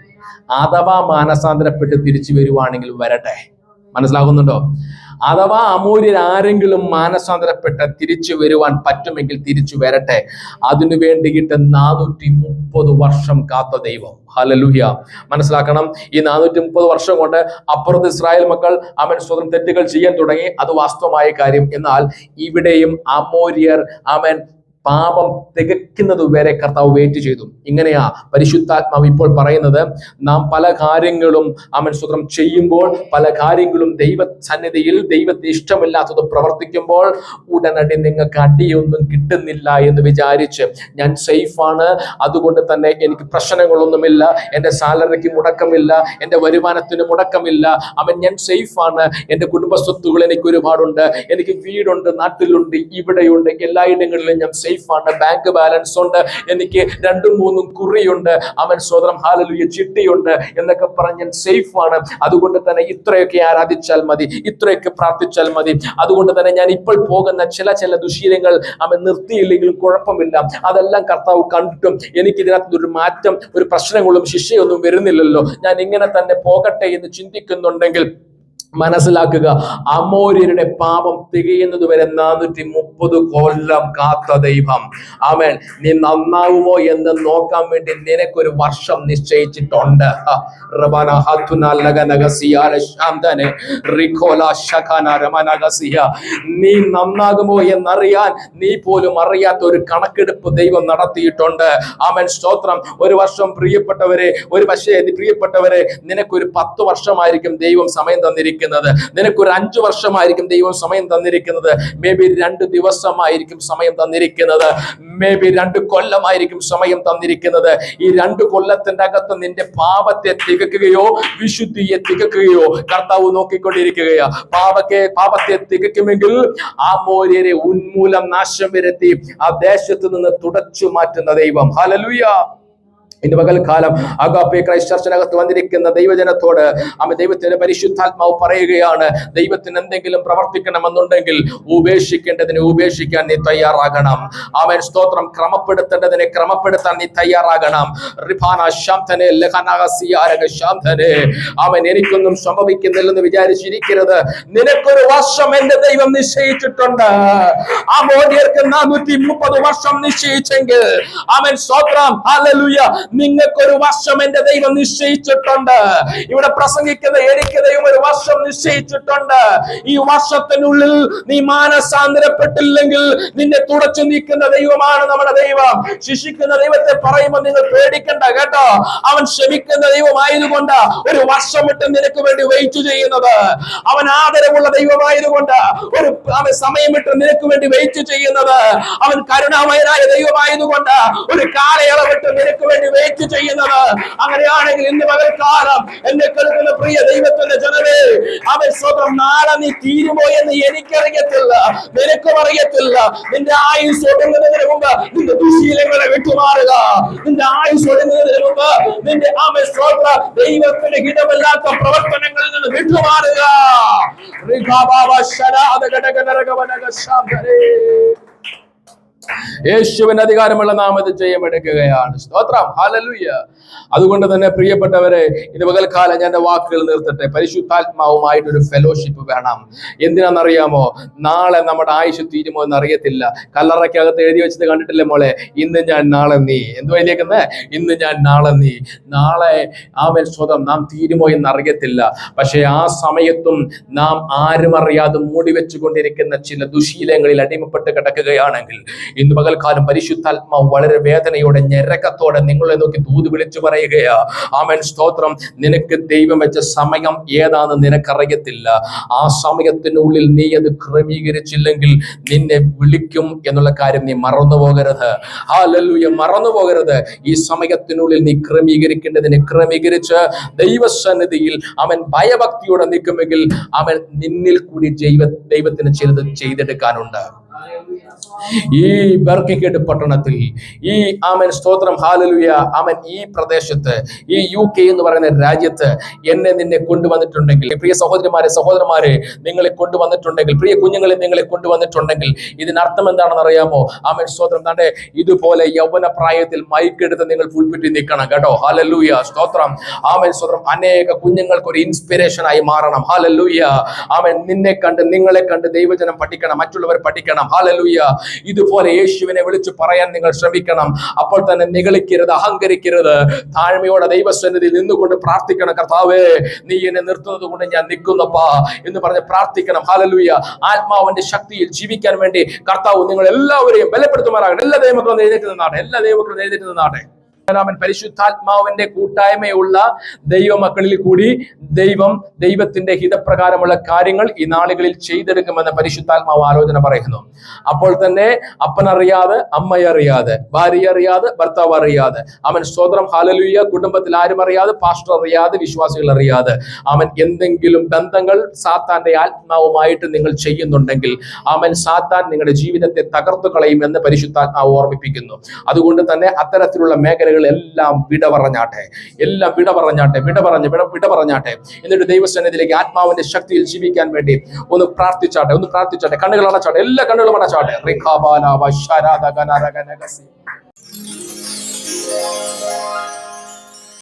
അഥവാ മാനസാന്തരപ്പെട്ട് തിരിച്ചു വരുവാണെങ്കിൽ വരട്ടെ. മനസ്സിലാകുന്നുണ്ടോ? അഥവാ അമോര്യർ ആരെങ്കിലും മാനസാന്തരപ്പെട്ട് തിരിച്ചു വരുവാൻ പറ്റുമെങ്കിൽ തിരിച്ചു വരട്ടെ. അതിനു വേണ്ടിയിട്ട് 430 വർഷം കാത്ത ദൈവം. ഹല്ലേലൂയ. മനസ്സിലാക്കണം, ഈ 430 വർഷം കൊണ്ട് അപ്പുറത്ത് ഇസ്രായേൽ മക്കൾ സ്വന്തം തെറ്റുകൾ ചെയ്യാൻ തുടങ്ങി. അത് വാസ്തവമായ കാര്യം. എന്നാൽ ഇവിടെയും അമോര്യർ പാപം തികയ്ക്കുന്നത് വരെ കർത്താവ് വെയിറ്റ് ചെയ്തു. ഇങ്ങനെയാ പരിശുദ്ധാത്മാവ് ഇപ്പോൾ പറയുന്നത്. നാം പല കാര്യങ്ങളും സ്വന്തം ചെയ്യുമ്പോൾ, പല കാര്യങ്ങളും ദൈവ സന്നിധിയിൽ ദൈവത്തെ ഇഷ്ടമില്ലാത്തത് പ്രവർത്തിക്കുമ്പോൾ ഉടനടി നിങ്ങൾക്ക് അടിയൊന്നും കിട്ടുന്നില്ല എന്ന് വിചാരിച്ച് ഞാൻ സേഫാണ്, അതുകൊണ്ട് തന്നെ എനിക്ക് പ്രശ്നങ്ങളൊന്നുമില്ല, എൻ്റെ സാലറിക്ക് മുടക്കമില്ല, എൻ്റെ വരുമാനത്തിന് മുടക്കമില്ല, ഞാൻ സേഫാണ്, എൻ്റെ കുടുംബ സ്വത്തുകൾ എനിക്ക് ഒരുപാടുണ്ട്, എനിക്ക് വീടുണ്ട്, നാട്ടിലുണ്ട്, ഇവിടെയുണ്ട്, എല്ലായിടങ്ങളിലും ഞാൻ സേഫാണ്, ബാങ്ക് ബാലൻസ് ഉണ്ട്, എനിക്ക് 2-3 കുറിയുണ്ട്, സ്വതന്ത്രം ഹല്ലേലൂയ ചിട്ടിയുണ്ട് എന്നൊക്കെ പറഞ്ഞ് ഞാൻ സേഫാണ്. അതുകൊണ്ട് തന്നെ ഇത്രയൊക്കെ ആരാധിച്ചാൽ മതി, ഇത്രയൊക്കെ പ്രാർത്ഥിച്ചാൽ മതി. അതുകൊണ്ട് തന്നെ ഞാൻ ഇപ്പോൾ പോകുന്ന ചില ദുശീലങ്ങൾ നിർത്തിയില്ലെങ്കിലും കുഴപ്പമില്ല. അതെല്ലാം കർത്താവ് കണ്ടിട്ടും എനിക്ക് ഇതിനകത്ത് ഒരു മാറ്റം, ഒരു പ്രശ്നങ്ങളും ശിക്ഷയൊന്നും വരുന്നില്ലല്ലോ, ഞാൻ ഇങ്ങനെ തന്നെ പോകട്ടെ എന്ന് ചിന്തിക്കുന്നുണ്ടെങ്കിൽ മനസ്സിലാക്കുക, അമോര്യരുടെ പാപം തികയുന്നത് വരെ 430 കൊല്ലം കാത്ത ദൈവം. ആമേൻ. നീ നന്നാവുമോ എന്ന് നോക്കാൻ വേണ്ടി നിനക്കൊരു വർഷം നിശ്ചയിച്ചിട്ടുണ്ട്. നീ നന്നാകുമോ എന്നറിയാൻ നീ പോലും അറിയാത്ത ഒരു കണക്കെടുപ്പ് ദൈവം നടത്തിയിട്ടുണ്ട്. ആമേൻ. സ്തോത്രം. ഒരു വർഷം പ്രിയപ്പെട്ടവരെ, ഒരു പക്ഷേ പ്രിയപ്പെട്ടവരെ, നിനക്കൊരു 10 വർഷമായിരിക്കും ദൈവം സമയം തന്നിരിക്കുന്നത്. നിനക്കൊരു 5 വർഷമായിരിക്കും ദൈവം സമയം തന്നിരിക്കുന്നത്. മേ ബി 2 ദിവസമായിരിക്കും സമയം തന്നിരിക്കുന്നത്. മേ ബി 2 കൊല്ലമായിരിക്കും സമയം തന്നിരിക്കുന്നത്. ഈ 2 കൊല്ലത്തിന്റെ അകത്ത് നിന്റെ പാപത്തെ തികക്കുകയോ വിശുദ്ധിയെ തികക്കുകയോ കർത്താവ് നോക്കിക്കൊണ്ടിരിക്കുകയാ. പാപത്തെ തികക്കുമെങ്കിൽ അമോര്യരെ ഉന്മൂലം നാശം വരുത്തി ആ ദേശത്ത് നിന്ന് തുടച്ചു മാറ്റുന്ന ദൈവം. ഹല്ലേലൂയ. ഇന്ന് പകൽക്കാലം അഗാപ്പെ ക്രൈസ്റ്റ് ചർച്ചിനകത്ത് വന്നിരിക്കുന്ന ദൈവജനത്തോട് ദൈവത്തിന്റെ പരിശുദ്ധാത്മാവ് പറയുകയാണ്, ദൈവത്തിന് എന്തെങ്കിലും പ്രവർത്തിക്കണമെന്നുണ്ടെങ്കിൽ ഉപേക്ഷിക്കേണ്ടതിനെ ഉപേക്ഷിക്കാൻ നീ തയ്യാറാകണം. ആമേൻ. സ്തോത്രം. ക്രമപ്പെടുത്തേണ്ടതിനെ ക്രമപ്പെടുത്താൻ നീ തയ്യാറാകണം. അവൻ എനിക്കൊന്നും സംഭവിക്കുന്നില്ലെന്ന് വിചാരിച്ചിരിക്കരുത്. നിനക്കൊരു വർഷം എന്റെ ദൈവം നിശ്ചയിച്ചിട്ടുണ്ട്. ആ മോദിയർക്ക് 430 വർഷം നിശ്ചയിച്ചെങ്കിൽ അവൻ സ്തോത്രം ഹല്ലേലൂയ നിങ്ങൾക്കൊരു വർഷം എന്റെ ദൈവം നിശ്ചയിച്ചിട്ടുണ്ട്. ഇവിടെ പ്രസംഗിക്കുന്ന എനിക്ക് ദൈവം ഒരു വർഷം നിശ്ചയിച്ചിട്ടുണ്ട്. ഈ വർഷത്തിനുള്ളിൽ നീ മാനസാന്തരപ്പെട്ടില്ലെങ്കിൽ നിന്നെ തുടച്ചു നീക്കുന്ന ദൈവമാണ് നമ്മുടെ ദൈവം. ശിക്ഷിക്കുന്ന ദൈവത്തെ പറയുമ്പോൾ നിങ്ങൾ പേടിക്കണ്ട കേട്ടോ. അവൻ ക്ഷമിക്കുന്ന ദൈവമായതുകൊണ്ട് ഒരു വർഷം വിട്ട് നിനക്ക് വേണ്ടി വെയിറ്റ് ചെയ്യുന്നത്. അവൻ ആദരവുള്ള ദൈവമായതുകൊണ്ട് അവൻ സമയം വിട്ട് നിനക്ക് വേണ്ടി വെയിറ്റ് ചെയ്യുന്നത്. അവൻ കരുണാമയനായ ദൈവമായതുകൊണ്ട് ഒരു കാലയളവിട്ട് നിനക്ക് വേണ്ടി വെയിറ്റ് ചെയ്യുന്നത്. അങ്ങനെയാണെങ്കിൽ ഇന്ന് പകൽക്കാലം എന്നെ കേൾക്കുന്ന പ്രിയ ദൈവത്തിന്റെ ജനമേ, അവൻ സ്വന്തം നാളെ നീ തീരുമോ എന്ന് എനിക്കറിയത്തില്ല, നിനക്കും അറിയത്തില്ല. നിന്റെ ആയുസ് ഒടുങ്ങുന്നതിന് മുമ്പ് നിന്റെ ദുശീലങ്ങളെ വിട്ടുമാറുക. നിന്റെ ആയുസ് ഒടുങ്ങുന്നതിന് മുമ്പ് നിന്റെ ദൈവത്തിന്റെ ഹിതമല്ലാത്ത പ്രവർത്തനങ്ങളിൽ നിന്ന് വിട്ടുമാറുക. യേശുവിന്റെ അധികാരമുള്ള നാമത്തിൽ ജയമെടുക്കുകയാണ്. സ്തോത്രം. ഹല്ലേലൂയ. അതുകൊണ്ട് തന്നെ പ്രിയപ്പെട്ടവരെ, ഇത് പകൽക്കാലം ഞാൻ എന്റെ വാക്കുകൾ നിർത്തട്ടെ. പരിശുദ്ധാത്മാവുമായിട്ടൊരു ഫെലോഷിപ്പ് വേണം. എന്തിനാണെന്നറിയാമോ? നാളെ നമ്മുടെ ആയുഷ് തീരുമോ എന്ന് അറിയത്തില്ല. കല്ലറയ്ക്കകത്ത് എഴുതി വെച്ചത് കണ്ടിട്ടില്ലേ മോളെ? ഇന്ന് ഞാൻ നാളെ നീ. എന്തു എഴുതിയേക്കുന്നത്? ഇന്ന് ഞാൻ നാളെ നീ. നാളെ ആമേൻ സ്വതം നാം തീരുമോ എന്ന് അറിയത്തില്ല. പക്ഷെ ആ സമയത്തും നാം ആരും അറിയാതെ മൂടി വെച്ചുകൊണ്ടിരിക്കുന്ന ചില ദുശീലങ്ങളിൽ അടിമപ്പെട്ട് കിടക്കുകയാണെങ്കിൽ ഇന്ന് പകൽക്കാലം പരിശുദ്ധാത്മാവ് വളരെ വേദനയോടെ ഞെരക്കത്തോടെ നിങ്ങളെ നോക്കി ദൂത് വിളിച്ചു പറയുകയാ. ആമേൻ സ്തോത്രം. നിനക്ക് ദൈവം വെച്ച സമയം ഏതാണെന്ന് നിനക്കറിയത്തില്ല. ആ സമയത്തിനുള്ളിൽ നീ അത് ക്രമീകരിച്ചില്ലെങ്കിൽ നിന്നെ വിളിക്കും എന്നുള്ള കാര്യം നീ മറന്നു പോകരുത്. ഹല്ലേലൂയ. മറന്നു പോകരുത്. ഈ സമയത്തിനുള്ളിൽ നീ ക്രമീകരിക്കേണ്ടതിനെ ക്രമീകരിച്ച് ദൈവസന്നിധിയിൽ അവൻ ഭയഭക്തിയോടെ നിൽക്കുമെങ്കിൽ അവൻ നിന്നിൽ കൂടി ദൈവത്തിന് ചിലത് ചെയ്തെടുക്കാനുണ്ട്. ഈ ബർക്കിഹെഡ് പട്ടണത്തിൽ ഈ ആമൻ സ്തോത്രം ഹല്ലേലൂയ അവൻ ഈ പ്രദേശത്ത് ഈ UK എന്ന് പറയുന്ന രാജ്യത്ത് നിന്നെ കൊണ്ടുവന്നിട്ടുണ്ടെങ്കിൽ, പ്രിയ സഹോദരന്മാരെ നിങ്ങളെ കൊണ്ടുവന്നിട്ടുണ്ടെങ്കിൽ, പ്രിയ കുഞ്ഞുങ്ങളെ നിങ്ങളെ കൊണ്ടുവന്നിട്ടുണ്ടെങ്കിൽ ഇതിനർത്ഥം എന്താണെന്ന് അറിയാമോ? ആമൻ സ്തോത്രം. തന്റെ ഇതുപോലെ യൗവന പ്രായത്തിൽ മൈക്കെടുത്ത് നിങ്ങൾ പുൽപ്പിറ്റി നിൽക്കണം കേട്ടോ. ഹല്ലേലൂയ. സ്തോത്രം. ആമൻ സ്തോത്രം. അനേക കുഞ്ഞുങ്ങൾക്ക് ഒരു ഇൻസ്പിറേഷൻ ആയി മാറണം. ഹല്ലേലൂയ. ആമൻ നിന്നെ കണ്ട് നിങ്ങളെ കണ്ട് ദൈവജനം പഠിക്കണം, മറ്റുള്ളവർ പഠിക്കണം. ഹല്ലേലൂയ. ഇതുപോലെ യേശുവിനെ വിളിച്ചു പറയാൻ നിങ്ങൾ ശ്രമിക്കണം. അപ്പോൾ തന്നെ നിഗളിക്കരുത്, അഹങ്കരിക്കരുത്. താഴ്മയോടെ ദൈവസന്നിധിയിൽ നിന്നുകൊണ്ട് പ്രാർത്ഥിക്കണം. കർത്താവേ, നീ എന്നെ നിർത്തുന്നത് കൊണ്ട് ഞാൻ നിൽക്കുന്നപ്പാ എന്ന് പറഞ്ഞ് പ്രാർത്ഥിക്കണം. ഹല്ലേലൂയ. ആത്മാവിന്റെ ശക്തിയിൽ ജീവിക്കാൻ വേണ്ടി കർത്താവ് നിങ്ങൾ എല്ലാവരെയും ബലപ്പെടുത്തുമാറാകട്ടെ. എല്ലാ ദൈവമക്കളും എഴുന്നേറ്റ് നിന്നാട്ടെ. പരിശുദ്ധാത്മാവിന്റെ കൂട്ടായ്മയുള്ള ദൈവമക്കളിൽ കൂടി ദൈവത്തിന്റെ ഹിതപ്രകാരമുള്ള കാര്യങ്ങൾ ഈ നാളുകളിൽ ചെയ്തെടുക്കുമെന്ന് പരിശുദ്ധാത്മാവ് ആലോചന പറയുന്നു. അപ്പോൾ തന്നെ അപ്പനറിയാതെ, അമ്മയറിയാതെ, ഭാര്യ അറിയാതെ, ഭർത്താവ് അറിയാതെ, അവൻ സ്തോത്രം ഹല്ലേലൂയ കുടുംബത്തിൽ ആരും അറിയാതെ, പാസ്റ്റർ അറിയാതെ, വിശ്വാസികൾ അറിയാതെ അവൻ എന്തെങ്കിലും ബന്ധങ്ങൾ സാത്താന്റെ ആത്മാവുമായിട്ട് നിങ്ങൾ ചെയ്യുന്നുണ്ടെങ്കിൽ അവൻ സാത്താൻ നിങ്ങളുടെ ജീവിതത്തെ തകർത്തു കളയുമെന്ന് പരിശുദ്ധാത്മാവ് ഓർമ്മിപ്പിക്കുന്നു. അതുകൊണ്ട് തന്നെ അത്തരത്തിലുള്ള മേഖലകൾ എല്ലാം വിട പറഞ്ഞാട്ടെ. എന്നിട്ട് ദൈവസന്നിധിയിലേക്ക് ആത്മാവിന്റെ ശക്തിയിൽ ജീവിക്കാൻ വേണ്ടി ഒന്ന് പ്രാർത്ഥിച്ചാട്ടെ. കണ്ണുകൾ അടച്ചാട്ടെ. എല്ലാ കണ്ണുകളും അടച്ചാട്ടെ. റിഖാബാല വശാരാദ ഗനരഗനഗസി.